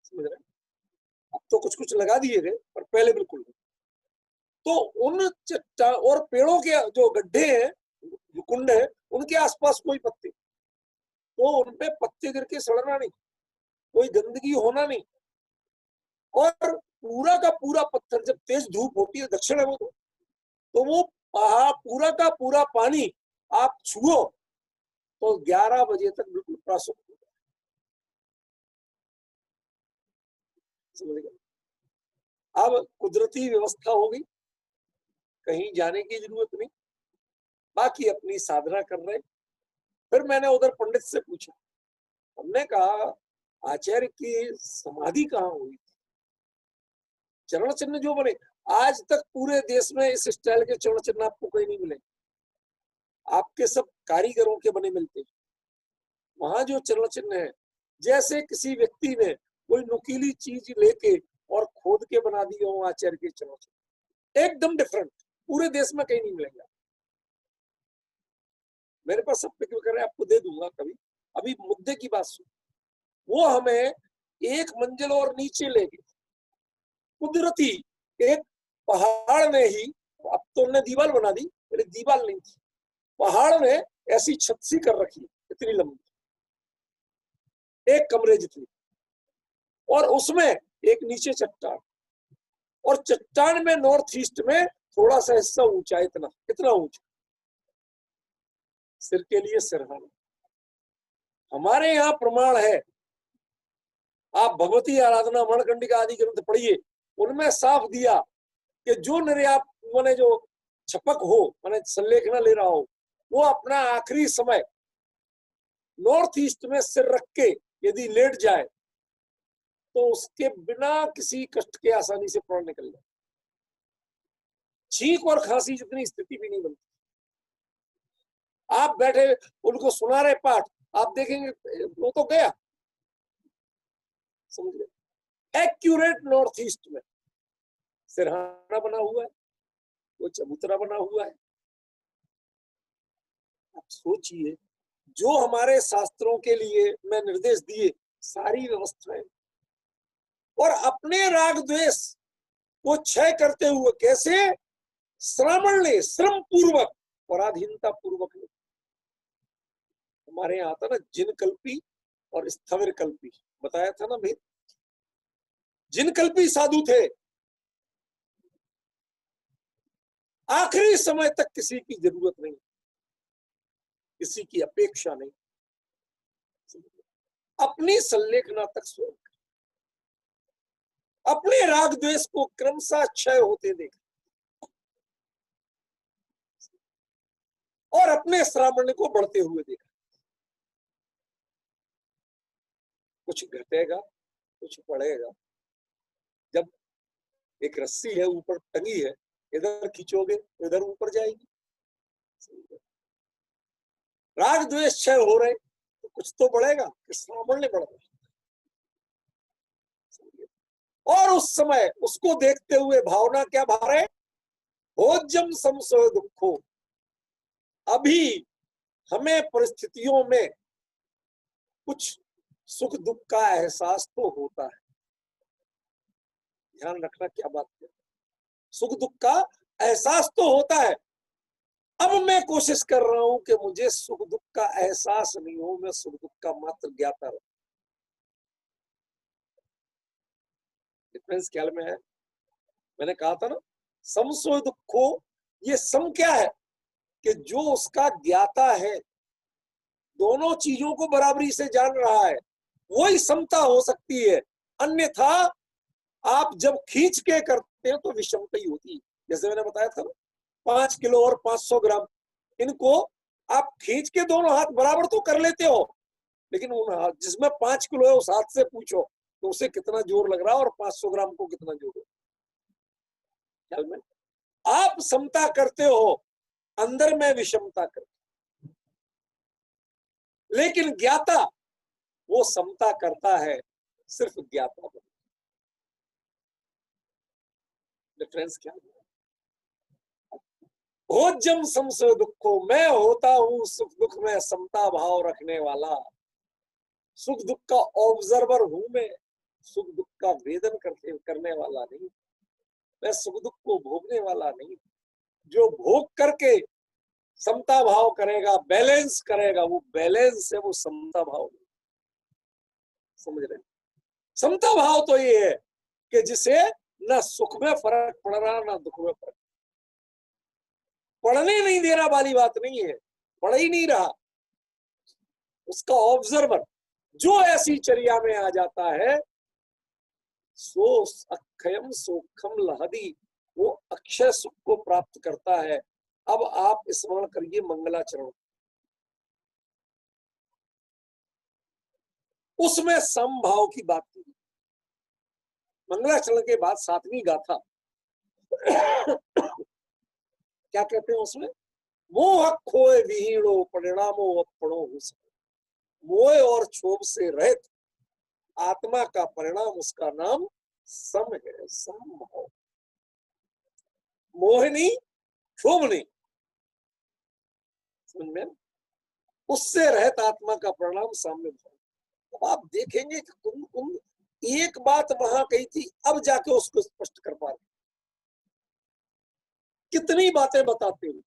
समझ रहे? अब तो कुछ कुछ लगा दिए गए, पर पहले बिल्कुल नहीं। तो उन चट्टान और पेड़ों के जो गड्ढे हैं, जो कुंड है, उनके आसपास कोई पत्ते, तो उनपे पत्ते गिर के सड़ना नहीं, कोई गंदगी होना नहीं। और पूरा का पूरा पत्थर, जब तेज धूप होती है, दक्षिण है वो, तो वो पूरा का पूरा पानी आप छुओ तो 11 बजे तक बिल्कुल प्रासुक हो जाए। समझ गए? अब कुदरती व्यवस्था होगी, कहीं जाने की जरूरत नहीं, बाकी अपनी साधना कर रहे। फिर मैंने उधर पंडित से पूछा, हमने कहा आचार्य की समाधि कहाँ हुई थी? चरण चिन्ह जो बने, आज तक पूरे देश में इस स्टाइल के चरण चिन्ह आपको कहीं नहीं मिले, आपके सब कारीगरों के बने मिलते हैं। वहां जो चरण चिन्ह है, जैसे किसी व्यक्ति ने कोई नुकीली चीज लेके और खोद के बना दिए हो आचार्य के चरण चिन्ह, एकदम डिफरेंट, पूरे देश में कहीं नहीं मिलेगा। मेरे पास सब पिक है, आपको दे दूंगा कभी। अभी मुद्दे की बात सुन, वो हमें एक मंजिल और नीचे ले गए, कुदरती एक पहाड़ ने ही, अब तो उन्होंने दीवार बना दी, पहले दीवार नहीं थी, पहाड़ ने ऐसी छत सी कर रखी, इतनी लंबी, एक कमरे जितनी, और उसमें एक नीचे चट्टान, और चट्टान में नॉर्थ ईस्ट में थोड़ा सा हिस्सा ऊंचा, इतना इतना ऊंचा, सिर के लिए सिरहाना। हमारे यहाँ प्रमाण है, आप भगवती आराधना मणिकर्णिका आदि ग्रंथ पढ़िए, उनमें साफ दिया कि जो निर्यात मैंने जो छपक हो, मैंने संलेखना ले रहा हो, वो अपना आखिरी समय नॉर्थ ईस्ट में सिर रख के यदि लेट जाए तो उसके बिना किसी कष्ट के आसानी से प्राण निकल जाए। छींक और खांसी जितनी स्थिति भी नहीं बनती। आप बैठे उनको सुना रहे पाठ, आप देखेंगे वो तो गया, समझ गए। एक्यूरेट नॉर्थ ईस्ट में सिरहाना बना हुआ है, वो चबूतरा बना हुआ है। आप सोचिए, जो हमारे शास्त्रों के लिए मैं निर्देश दिए, सारी व्यवस्थाएं, और अपने राग द्वेष को क्षय करते हुए कैसे, श्रवण ले, श्रम पूर्वक, पराधीनता पूर्वक। हमारे यहाँ आता ना जिन कल्पी और स्थविर कल्पी, बताया था ना भाई। जिन कल्पी साधु थे, आखिरी समय तक किसी की जरूरत नहीं, किसी की अपेक्षा नहीं, अपनी संलेखना तक स्वयं, अपने राग द्वेष को क्रमशः क्षय होते देखा, और अपने श्रावण को बढ़ते हुए देखा। कुछ घटेगा, कुछ बढ़ेगा। जब एक रस्सी है ऊपर टंगी है, इधर खींचोगे तो इधर ऊपर जाएगी। राग द्वेष क्षय हो रहे तो कुछ तो बढ़ेगा, कि श्रावण ने बढ़ रहा। और उस समय उसको देखते हुए भावना क्या भारे, भोज्यम संशय दुखो। अभी हमें परिस्थितियों में कुछ सुख दुख का एहसास तो होता है, ध्यान रखना क्या बात है, सुख दुख का एहसास तो होता है। अब मैं कोशिश कर रहा हूं कि मुझे सुख दुख का एहसास नहीं हो, मैं सुख दुख का मात्र ज्ञाता रहूं। डिफरेंस ख्याल में है? मैंने कहा था ना, समसो दुखो, ये सम क्या है कि जो उसका ज्ञाता है, दोनों चीजों को बराबरी से जान रहा है, वही समता हो सकती है। अन्यथा आप जब खींच के करते हो तो विषमता ही होती है। जैसे मैंने बताया था ना, 5 किलो और 500 ग्राम, इनको आप खींच के दोनों हाथ बराबर तो कर लेते हो, लेकिन उन हाथ जिसमें 5 किलो है उस हाथ से पूछो तो उसे कितना जोर लग रहा है और 500 ग्राम को कितना जोर है। ख्याल में आप समता करते हो, अंदर में विषमता करते, लेकिन ज्ञाता वो समता करता है, सिर्फ ज्ञाता। डिफरेंस क्या है? भोज्यम संशय दुखो, मैं होता हूं सुख दुख में समता भाव रखने वाला। सुख दुख का ऑब्जर्वर हूं मैं, सुख दुख का वेदन करने वाला नहीं। मैं सुख दुख को भोगने वाला नहीं। जो भोग करके समता भाव करेगा, बैलेंस करेगा, वो बैलेंस है, वो समता भाव नहीं। समझ रहे? समता भाव तो ये है कि जिसे ना सुख में फर्क पड़ रहा ना दुख में फर्क, पढ़ने नहीं देना वाली बात नहीं है, पढ़ ही नहीं रहा, उसका ऑब्जर्वर जो ऐसी चर्या में आ जाता है, सो अक्षयम सोखम लहदी, वो अक्षय सुख को प्राप्त करता है। अब आप स्मरण करिए मंगलाचरण, उसमें समभाव की बात की। मंगलाचरण के बाद 7वीं गाथा क्या कहते हैं उसमें, मोह खोए विहीणो परिणामो अपणो हो सके। मोह और क्षोभ से रहित आत्मा का परिणाम, उसका नाम सम है, समभाव। मोह नहीं, क्षोभ नहीं, समझ में, उससे रहित आत्मा का परिणाम साम्य भाव। अब आप देखेंगे कि कुंद कुंद एक बात वहां कही थी, अब जाके उसको स्पष्ट कर पा रहे, कितनी बातें बताते हुए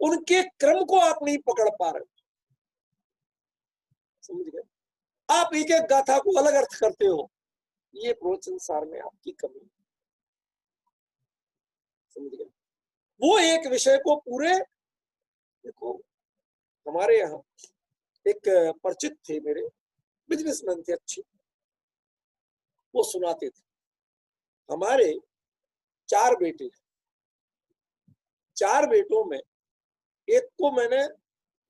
उनके क्रम को आप नहीं पकड़ पा रहे, समझ गए। आप एक एक गाथा को अलग अर्थ करते हो, ये प्रवचन सार में आपकी कमी, समझ गए। वो एक विषय को पूरे, देखो हमारे यहाँ एक परिचित थे, मेरे बिजनेसमैन थे अच्छे, वो सुनाते थे, हमारे 4 बेटे, 4 बेटों में एक को मैंने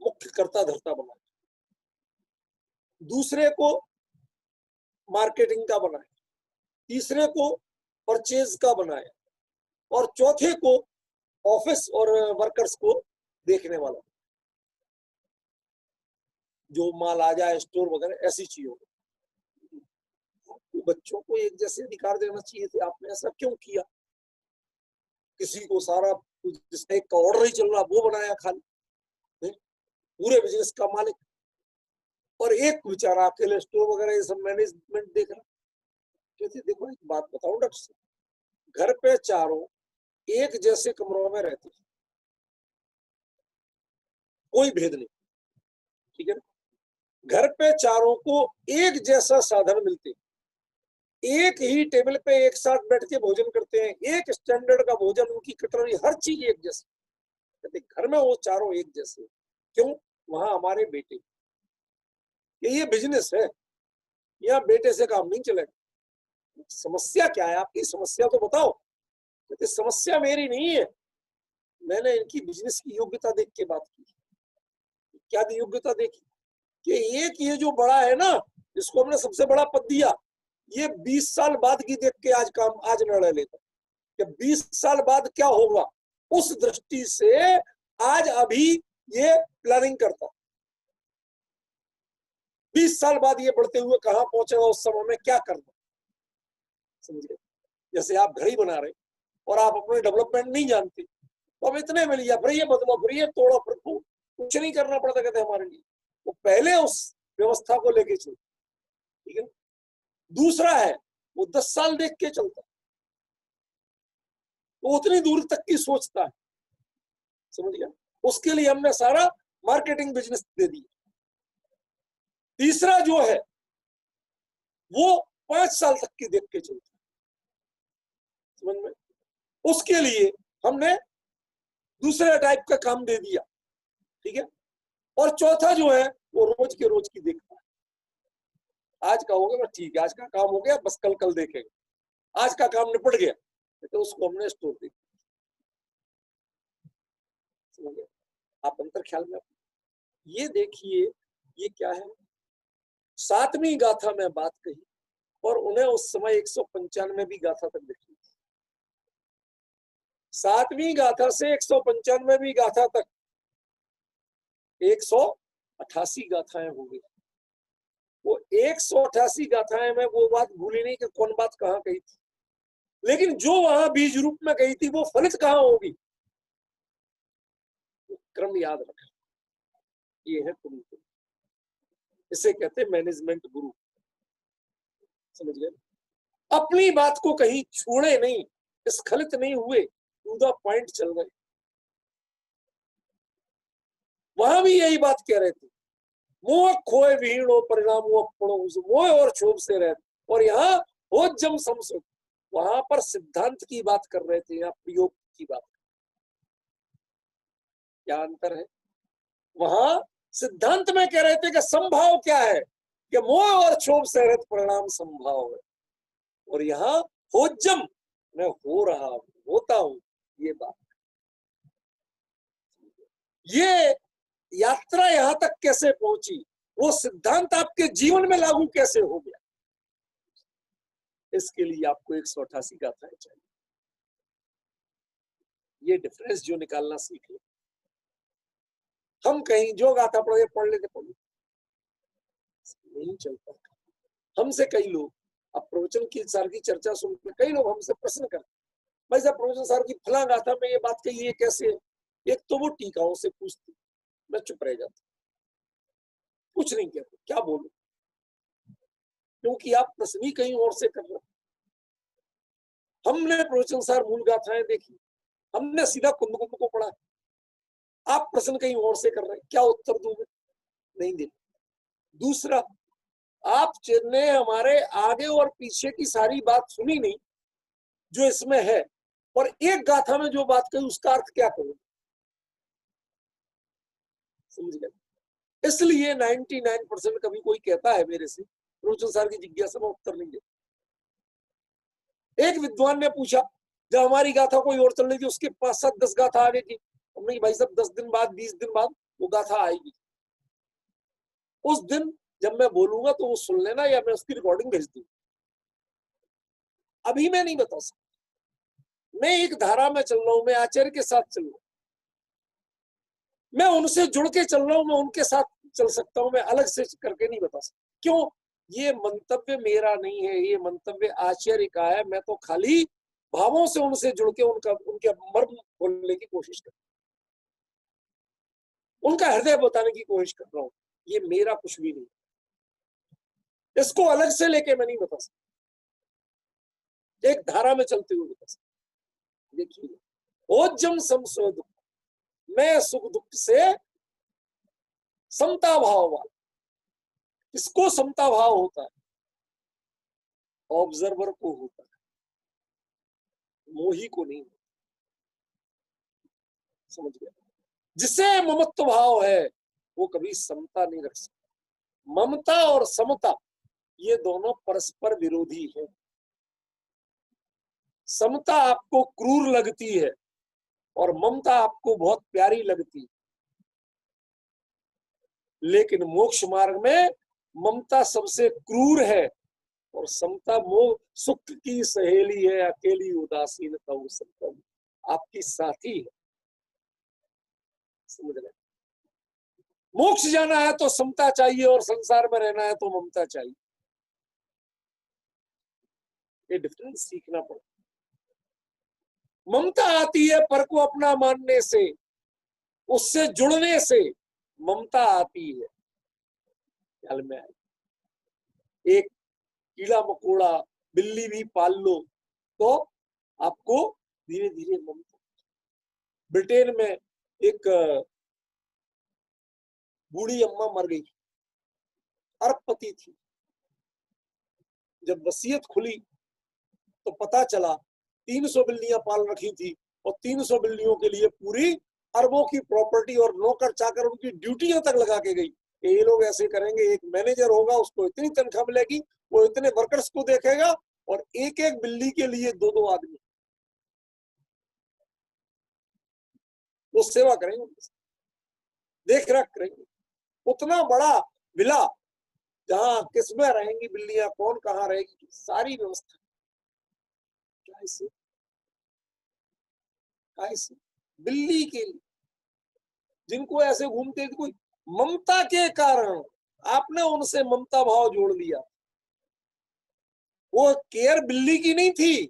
मुख्य कर्ता धर्ता बनाया, दूसरे को मार्केटिंग का बनाया, तीसरे को परचेज का बनाया, और चौथे को ऑफिस और वर्कर्स को देखने वाला, जो माल आ जाए स्टोर वगैरह ऐसी चीजों। बच्चों को एक जैसे अधिकार देना चाहिए थे, आपने ऐसा क्यों किया? किसी को सारा जिसका एक का ऑर्डर ही चल रहा वो बनाया खाली, पूरे बिजनेस का मालिक, और एक बेचारा अकेले स्टोर वगैरह ये सब मैनेजमेंट देख रहा। कहते देखो एक बात बताऊं डॉक्टर साहब, घर पे चारों एक जैसे कमरों में रहते, कोई भेद नहीं, ठीक है ना। घर पे चारों को एक जैसा साधन मिलते, एक ही टेबल पे एक साथ बैठ के भोजन करते हैं, एक स्टैंडर्ड का भोजन, उनकी कटोरी हर चीज एक जैसी, कहते घर में वो चारों एक जैसे, क्यों? वहां हमारे बेटे, ये बिजनेस है, यहाँ बेटे से काम नहीं चलेगा। समस्या क्या है आपकी, समस्या तो बताओ। कहते समस्या मेरी नहीं है, मैंने इनकी बिजनेस की योग्यता देख के बात की। क्या योग्यता देखी कि एक ये जो बड़ा है ना, इसको हमने सबसे बड़ा पद दिया, ये 20 साल बाद की देख के आज काम, आज निर्णय लेता कि 20 साल बाद क्या होगा, उस दृष्टि से आज अभी ये प्लानिंग करता, 20 साल बाद ये बढ़ते हुए कहां पहुंचेगा, उस समय में क्या करना, समझिए। जैसे आप घड़ी बना रहे और आप अपने डेवलपमेंट नहीं जानते, तो अब इतने में लिया, फिर ये बदलो, फिर ये तोड़ो, फिर कुछ नहीं करना पड़ता, कहते हमारे लिए वो पहले उस व्यवस्था को लेके चलते, ठीक है। दूसरा है वो 10 साल देख के चलता, वो उतनी दूर तक की सोचता है, समझ गया। उसके लिए हमने सारा मार्केटिंग बिजनेस दे दिया। तीसरा जो है वो 5 साल तक की देख के चलता है, समझ में, उसके लिए हमने दूसरे टाइप का काम दे दिया, ठीक है। और चौथा जो है वो रोज के रोज की देखता है, आज का हो गया बस ठीक है, आज का काम हो गया बस कल कल देखेंगे, आज का काम निपट गया तो उसको हमने स्टोर दे दिया। आप अंतर ख्याल में, ये देखिए ये क्या है, 7वीं गाथा में बात कही और उन्हें उस समय 195वीं गाथा तक देखी, 7वीं गाथा से 195वीं गाथा तक 188 गाथाएं हो गई। वो 188 गाथाएं में वो बात भूली नहीं कि कौन बात कहाँ कही थी, लेकिन जो वहां बीज रूप में गई थी वो फलित कहाँ होगी, क्रम याद रखना। ये है गुरु, इसे कहते हैं मैनेजमेंट गुरु, समझ गए। अपनी बात को कहीं छोड़े नहीं, स्खलित नहीं हुए, टू द पॉइंट चल रहे। वहां भी यही बात कह रहे थे, मोह खोए विहीणो परिणामो अपणो, मोह और क्षोभ से रहे, और यहाँ भोज्यम समसुख, वहां पर सिद्धांत की बात कर रहे थे, यहाँ प्रयोग की बात। क्या अंतर है? वहां सिद्धांत में कह रहे थे कि संभाव क्या है, कि मोह और क्षोभ से रहित परिणाम संभाव है, और यहाँ भोज्यम, मैं हो रहा हूं, होता हूं, ये बात। ये यात्रा यहां तक कैसे पहुंची, वो सिद्धांत आपके जीवन में लागू कैसे हो गया, इसके लिए आपको 188 गाथाएं चाहिए। ये डिफरेंस जो निकालना सीख ले। हम कहीं जो गाथा पढ़ लेते नहीं चलता। हमसे कई लोग अब प्रवचन की सार की चर्चा सुनते, कई लोग हमसे प्रश्न करते, भाई साहब प्रवचन सार की फला गाथा में ये बात कही है कैसे। एक तो वो टीकाओं से पूछती, मैं चुप रह जाता, कुछ नहीं कहते, क्या बोलूं, क्योंकि आप प्रश्न ही कहीं और से कर रहे हो। हमने प्रवचन सार मूल गाथाएं देखी, हमने सीधा कुंद कुंद को पढ़ा, आप प्रश्न कहीं और से कर रहे हैं, क्या उत्तर दूंगे, नहीं दे। दूसरा, आपने हमारे आगे और पीछे की सारी बात सुनी नहीं जो इसमें है, और एक गाथा में जो बात कही उसका अर्थ क्या करूं, समझ गए। इसलिए 99% कभी कोई कहता है मेरे से प्रवचन सार की जिज्ञासा में उत्तर नहीं दे। एक विद्वान ने पूछा, जब हमारी गाथा कोई और चल रही थी, उसके 5-7-10 गाथा आगे की, हमने भाई साहब 10 दिन बाद 20 दिन बाद वो गाथा आएगी, उस दिन जब मैं बोलूंगा तो वो सुन लेना, या मैं उसकी रिकॉर्डिंग भेज दूंगा। अभी मैं नहीं बता सकता, मैं एक धारा में चल रहा हूं, मैं आचार्य के साथ चल रहा हूं, मैं उनसे जुड़ के चल रहा हूं, मैं उनके साथ चल सकता हूं, मैं अलग से करके नहीं बता सकता। क्यों, ये मंतव्य मेरा नहीं है, ये मंतव्य आचार्य का है। मैं तो खाली भावों से उनसे जुड़ के उनके मर्म बोलने की कोशिश कर, उनका हृदय बताने की कोशिश कर रहा हूं। ये मेरा कुछ भी नहीं, इसको अलग से लेके मैं नहीं बता सकता, एक धारा में चलते हुए बता सकता। देखिए, ओजम समसो दुख, मैं सुख दुख से समता भाव वाला। किसको समता भाव होता है, ऑब्जर्वर को होता है, मोही को नहीं, समझ गया। जिसे ममत्व भाव है वो कभी समता नहीं रख सकता। ममता और समता ये दोनों परस्पर विरोधी है। समता आपको क्रूर लगती है और ममता आपको बहुत प्यारी लगती है, लेकिन मोक्ष मार्ग में ममता सबसे क्रूर है और समता मोह सुख की सहेली है, अकेली उदासीनता आपकी साथी है, समझ रहे। मोक्ष जाना है तो समता चाहिए और संसार में रहना है तो ममता चाहिए। ये डिफरेंस सीखना पड़ेगा। ममता आती है पर को अपना मानने से, उससे जुड़ने से ममता आती है। ख्याल में आए, एक कीड़ा मकोड़ा बिल्ली भी पाल लो तो आपको धीरे धीरे ममता। ब्रिटेन में एक बूढ़ी अम्मा मर गई, अरबपति थी। जब वसीयत खुली तो पता चला 300 बिल्लियां पाल रखी थी और 300 बिल्लियों के लिए पूरी अरबों की प्रॉपर्टी और नौकर चाकर उनकी ड्यूटियां तक लगा के गई। ये लोग ऐसे करेंगे, एक मैनेजर होगा, उसको इतनी तनख्वाह मिलेगी, वो इतने वर्कर्स को देखेगा और एक एक बिल्ली के लिए 2-2 आदमी वो सेवा करेंगे, देख रेख करेंगे। उतना बड़ा विला जहां किसमें रहेंगी बिल्लियां, कौन कहाँ रहेगी, सारी व्यवस्था। कैसे कैसे बिल्ली के लिए, जिनको ऐसे घूमते कोई ममता के कारण आपने उनसे ममता भाव जोड़ दिया। वो केयर बिल्ली की नहीं थी,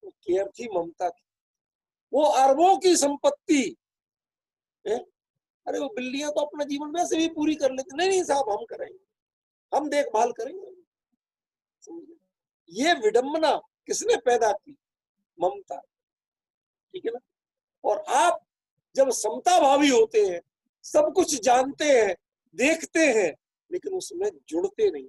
वो केयर थी ममता की। वो अरबों की संपत्ति है, अरे वो बिल्लियां तो अपना जीवन वैसे भी पूरी कर लेती, नहीं नहीं साहब हम करेंगे, हम देखभाल करेंगे। ये विडंबना किसने पैदा की, ममता, ठीक है ना। और आप जब समता भावी होते हैं, सब कुछ जानते हैं, देखते हैं, लेकिन उसमें जुड़ते नहीं,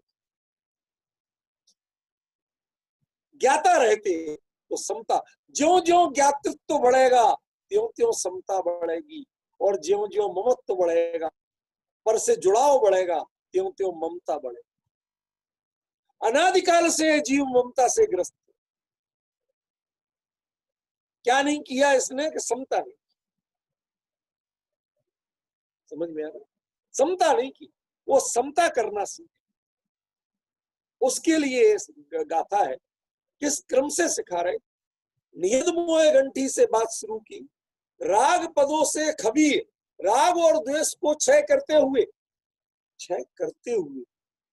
ज्ञाता रहते हैं, तो समता, ज्यो ज्यो ज्ञातृत्व बढ़ेगा त्यों त्यों समता बढ़ेगी, और ज्यो ज्यो ममत्व बढ़ेगा, पर से जुड़ाव बढ़ेगा, त्यों त्यों ममता बढ़ेगी। अनादिकाल से जीव ममता से ग्रस्त, क्या नहीं किया इसने कि समता नहीं, समझ में आ रहा, समता नहीं की, वो समता करना सीखे। उसके लिए गाथा है, किस क्रम से सिखा रहे, नियत मोह घंटी से बात शुरू की, राग पदों से खबीर, राग और द्वेष को क्षय करते हुए, क्षय करते हुए,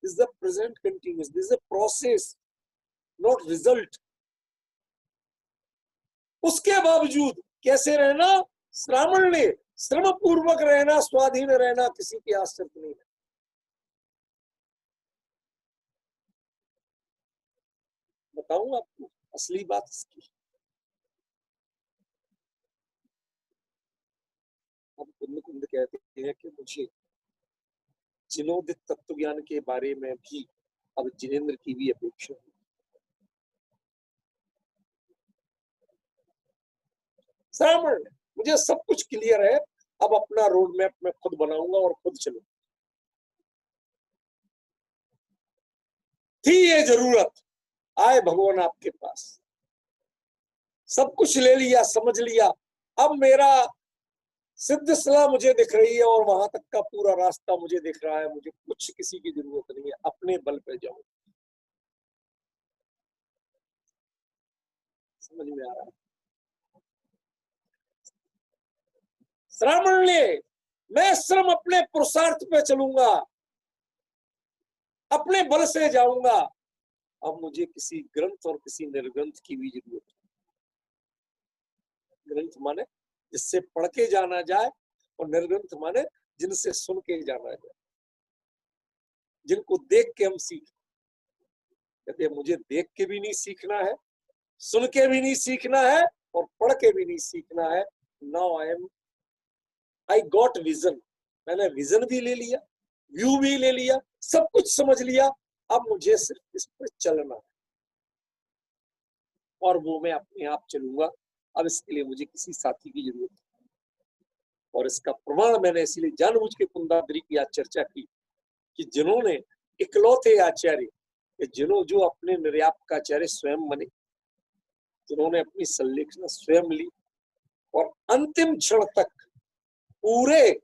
is the present continuous, this is a process not result. उसके बावजूद कैसे रहना, श्रावण ने श्रम पूर्वक रहना, स्वाधीन रहना, किसी के आश्रित नहीं रहना। बताऊं आपको असली बात इसकी, अब कुंद कुंद कहते हैं कि मुझे जिनोदित तत्व ज्ञान के बारे में भी अब जिनेंद्र की भी अपेक्षा है। श्रावण मुझे सब कुछ क्लियर है, अब अपना रोड मैप मैं खुद बनाऊंगा और खुद चलूंगा। थी ये जरूरत, आए भगवान आपके पास, सब कुछ ले लिया, समझ लिया, अब मेरा सिद्ध सलाह मुझे दिख रही है और वहां तक का पूरा रास्ता मुझे दिख रहा है, मुझे कुछ किसी की जरूरत नहीं है, अपने बल पे जाऊं। समझ में आ रहा है? श्रावण ने मैं श्रम अपने पुरुषार्थ पे चलूंगा, अपने बल से जाऊंगा, अब मुझे किसी ग्रंथ और किसी निर्ग्रंथ की भी जरूरत है। ग्रंथ माने जिससे पढ़ के जाना जाए, और निर्ग्रंथ माने जिनसे सुन के जाना जाए, जिनको देख के हम सीख। कहते मुझे देख के भी नहीं सीखना है, सुन के भी नहीं सीखना है, और पढ़ के भी नहीं सीखना है। नाउ आई गॉट विजन, मैंने विजन भी ले लिया, व्यू भी ले लिया, सब कुछ समझ लिया, अब मुझे सिर्फ इस पर चलना है, और वो मैं अपने आप चलूंगा। अब इसके लिए मुझे किसी साथी की जरूरत है। और इसका प्रमाण मैंने इसलिए जानबूझ के कुंदाद्री की आज चर्चा की कि जिन्होंने इकलौते आचार्य, जो अपने निर्यापकाचार्य स्वयं बने, जिन्होंने अपनी संलेखना स्वयं ली और अंतिम क्षण तक पूरे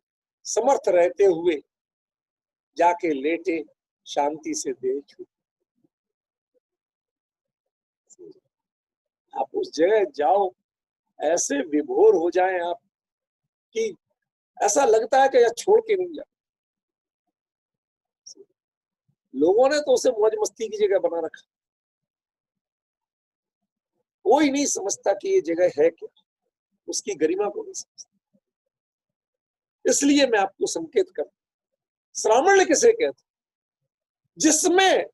समर्थ रहते हुए जाके लेटे, शांति से देह छूटे। आप उस जगह जाओ, ऐसे विभोर हो जाएं आप कि ऐसा लगता है कि यह छोड़ के नहीं जा। लोगों ने तो उसे मौज मस्ती की जगह बना रखा, कोई नहीं समझता कि ये जगह है क्या, उसकी गरिमा को नहीं समझता। इसलिए मैं आपको संकेत कर, श्रावण किसे कहते, जिसमें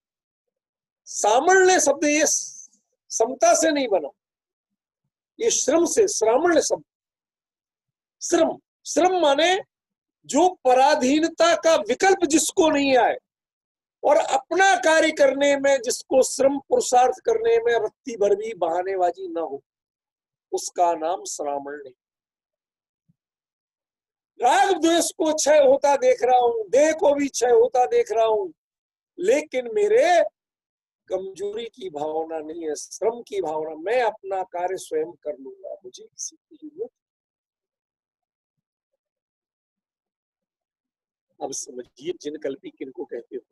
सामण्य शब्द ये समता से नहीं बना, ये श्रम से, श्रावण शब्द श्रम, श्रम माने जो पराधीनता का विकल्प जिसको नहीं आए और अपना कार्य करने में जिसको श्रम पुरुषार्थ करने में रत्ती भर भी बहानेबाजी ना हो, उसका नाम श्रावण नहीं। राग द्वेष को क्षय होता देख रहा हूं, देह को भी क्षय होता देख रहा हूं, लेकिन मेरे कमजोरी की भावना नहीं है, श्रम की भावना, मैं अपना कार्य स्वयं कर लूंगा, मुझे किसी की जरूरत। अब समझिए जिनकल्पी किनको कहते हो।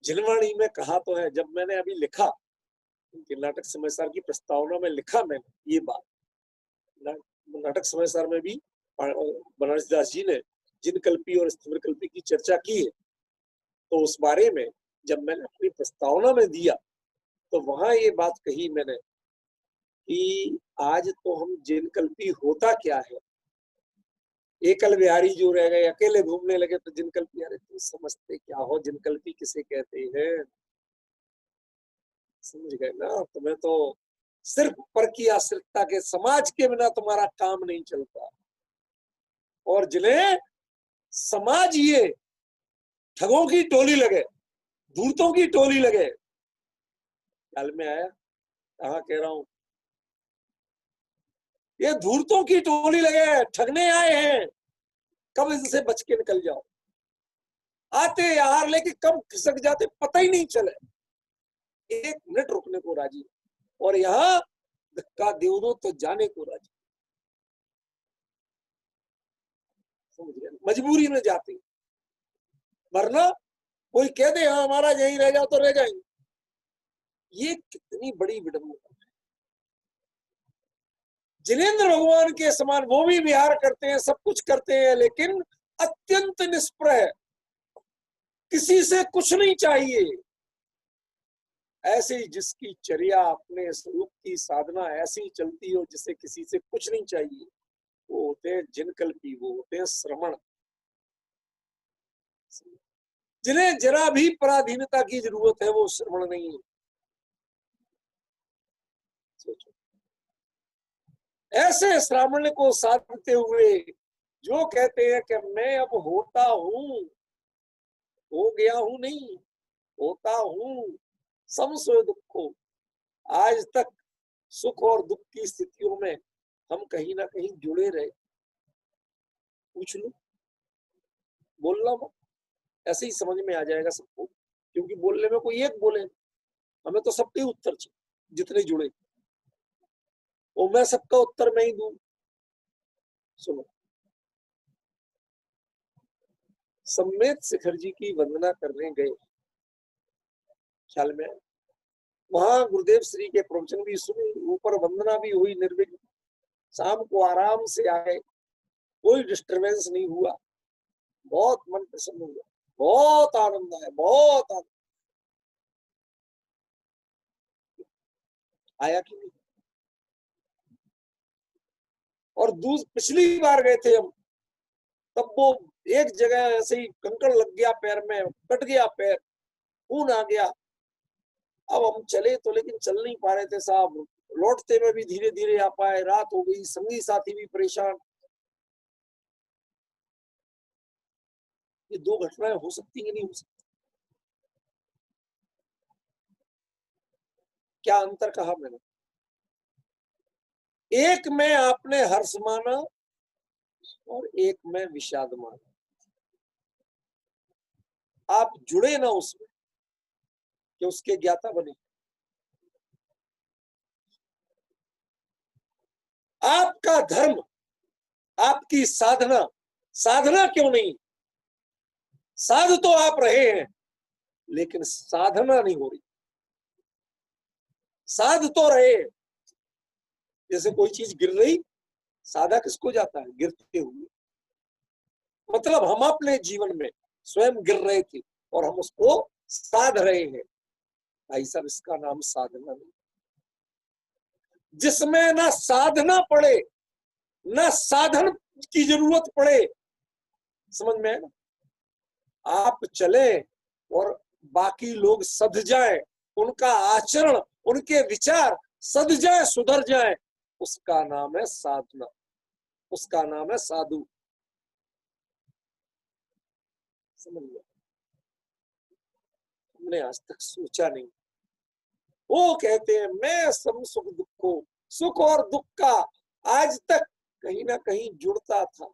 जिनवाणी में कहा तो है, जब मैंने अभी लिखा नाटक समाचार की प्रस्तावना में लिखा मैंने ये बात, नाटक समाचार में भी बनारस दास जी ने जिनकल्पी और स्थिरकल्पी की चर्चा की है, तो उस बारे में जब मैंने अपनी प्रस्तावना में दिया तो वहां ये बात कही मैंने कि आज तो हम जिनकल्पी होता क्या है, एकल बिहारी जो रह गए, अकेले घूमने लगे, तो जिनकल्पी, अरे तुम समझते क्या हो जिनकल्पी किसे कहते हैं, समझ गए ना। तुम्हें तो सिर्फ पर की आश्रितता के, समाज के बिना तुम्हारा काम नहीं चलता, और जिन्हें समाज ये ठगों की टोली लगे, धूर्तों की टोली लगे, ख्याल में आया कहा कह रहा हूं, ये धूर्तों की टोली लगे, ठगने आए हैं, कब इनसे बच के निकल जाओ, आते यार लेकिन कब खिसक जाते पता ही नहीं चले, एक मिनट रुकने को राजी, और यहाँ धक्का दे दो तो जाने को राजी, समझ गए, मजबूरी में जाते, वरना कोई कह दे हाँ हमारा यहीं रह जाओ तो रह जाएंगे। ये कितनी बड़ी विडंबना है। जिनेंद्र भगवान के समान वो भी विहार करते हैं, सब कुछ करते हैं, लेकिन अत्यंत निष्प्रह, किसी से कुछ नहीं चाहिए। ऐसे ही जिसकी चर्या अपने स्वरूप की साधना ऐसी चलती हो जिसे किसी से कुछ नहीं चाहिए, वो होते हैं जिनकल्पी, वो होते हैं श्रमण, जिन्हें जरा भी पराधीनता की जरूरत है, वो श्रमण नहीं है। सोचो, ऐसे श्रावण को साधते हुए जो कहते हैं कि मैं अब होता हूं, हो गया हूं नहीं, होता हूं समसो दुखो। आज तक सुख और दुख की स्थितियों में हम कहीं ना कहीं जुड़े रहे। पूछ लो, बोलना मत, ऐसे ही समझ में आ जाएगा सबको, क्योंकि बोलने में कोई एक बोले, हमें तो सबके उत्तर चाहिए जितने जुड़े, और मैं सबका उत्तर मैं ही दूं। सुनो, सम्मेत शिखर जी की वंदना करने गए, ख्याल में वहां गुरुदेव श्री के प्रवचन भी सुने, ऊपर वंदना भी हुई निर्विघ्न, शाम को आराम से आए, कोई डिस्टरबेंस नहीं हुआ, बहुत मन प्रसन्न हुआ, बहुत आनंद आया, बहुत आनंद आया कि नहीं। और पिछली बार गए थे हम, तब वो एक जगह ऐसे ही कंकड़ लग गया पैर में, कट गया पैर, खून आ गया। अब हम चले तो, लेकिन चल नहीं पा रहे थे साहब, लौटते में भी धीरे धीरे आ पाए, रात हो गई, संगी साथी भी परेशान। ये दो घटनाएं हो सकती कि नहीं हो सकती? क्या अंतर कहा मैंने? एक में आपने हर्ष माना और एक में विषाद माना, आप जुड़े ना उसमें कि उसके ज्ञाता बने। आपका धर्म, आपकी साधना, साधना क्यों नहीं, साध तो आप रहे हैं लेकिन साधना नहीं हो रही। साध तो रहे, जैसे कोई चीज गिर रही, साधा किसको जाता है? गिरते हुए। मतलब हम अपने जीवन में स्वयं गिर रहे थे और हम उसको साध रहे हैं। भाई साहब, इसका नाम साधना नहीं। जिसमें ना साधना पड़े, ना साधन की जरूरत पड़े, समझ में है ना, आप चले और बाकी लोग सध जाए, उनका आचरण, उनके विचार सध जाए, सुधर जाए, उसका नाम है साधना, उसका नाम है साधु। समझ लो, हमने आज तक सोचा नहीं। वो कहते हैं मैं सम सुख दुख को, सुख और दुख का आज तक कहीं ना कहीं जुड़ता था,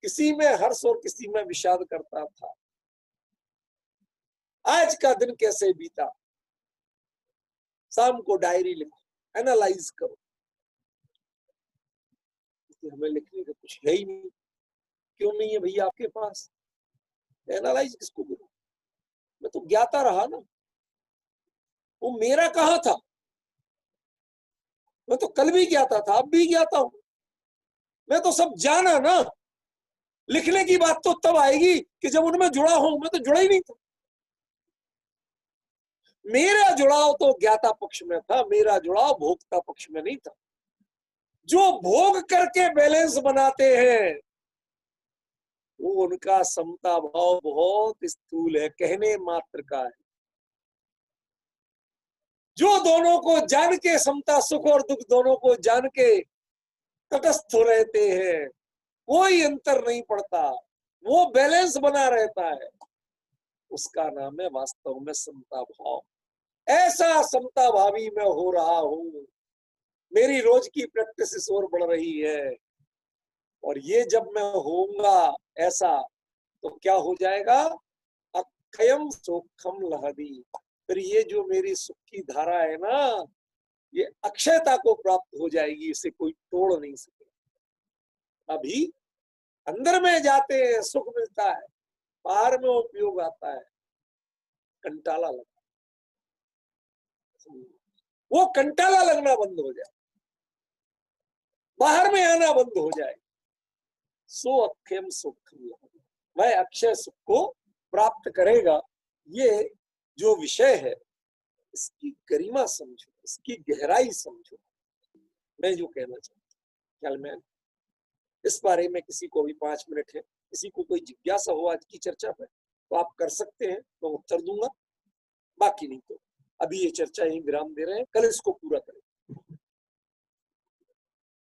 किसी में हर्ष और किसी में विषाद करता था। आज का दिन कैसे बीता, शाम को डायरी लिखो, एनालाइज करो। हमें लिखने का कुछ है ही नहीं। क्यों नहीं है भैया आपके पास? एनालाइज किसको करूं? मैं तो ज्ञाता रहा ना, वो मेरा कहाँ था? मैं तो कल भी ज्ञाता था, अब भी ज्ञाता हूं। मैं तो सब जाना ना। लिखने की बात तो तब आएगी कि जब उनमें जुड़ा हूं। मैं तो जुड़ा ही नहीं था। मेरा जुड़ाव तो ज्ञाता पक्ष में था, मेरा जुड़ाव भोक्ता पक्ष में नहीं था। जो भोग करके बैलेंस बनाते हैं वो, उनका समता भाव बहुत स्थूल है, कहने मात्र का है। जो दोनों को जान के, समता सुख और दुख दोनों को जान के तटस्थ रहते हैं, कोई अंतर नहीं पड़ता, वो बैलेंस बना रहता है, उसका नाम है वास्तव में समता भाव। ऐसा समता भावी मैं हो रहा हूं। मेरी रोज की प्रैक्टिस इस ओर बढ़ रही है, और ये जब मैं होऊंगा ऐसा, तो क्या हो जाएगा? अक्षयम सुखम लहरी। फिर ये जो मेरी सुख की धारा है ना, ये अक्षयता को प्राप्त हो जाएगी, इसे कोई तोड़ नहीं सकेगा। अभी अंदर में जाते हैं सुख मिलता है, बाहर में उपयोग आता है, कंटाला लगता है। वो कंटाला लगना बंद हो जाए, बाहर में आना बंद हो जाए, सो अक्षयम सुखम, वह अक्षय सुख को प्राप्त करेगा। ये जो विषय है इसकी गरिमा समझो, इसकी गहराई समझो। मैं जो कहना चाहता हूँ, ख्याल में इस बारे में किसी को भी 5 मिनट है, किसी को कोई जिज्ञासा हो आज की चर्चा पर तो आप कर सकते हैं, तो उत्तर दूंगा, बाकी नहीं तो अभी ये चर्चा यही विराम दे रहे हैं, कल इसको पूरा करें।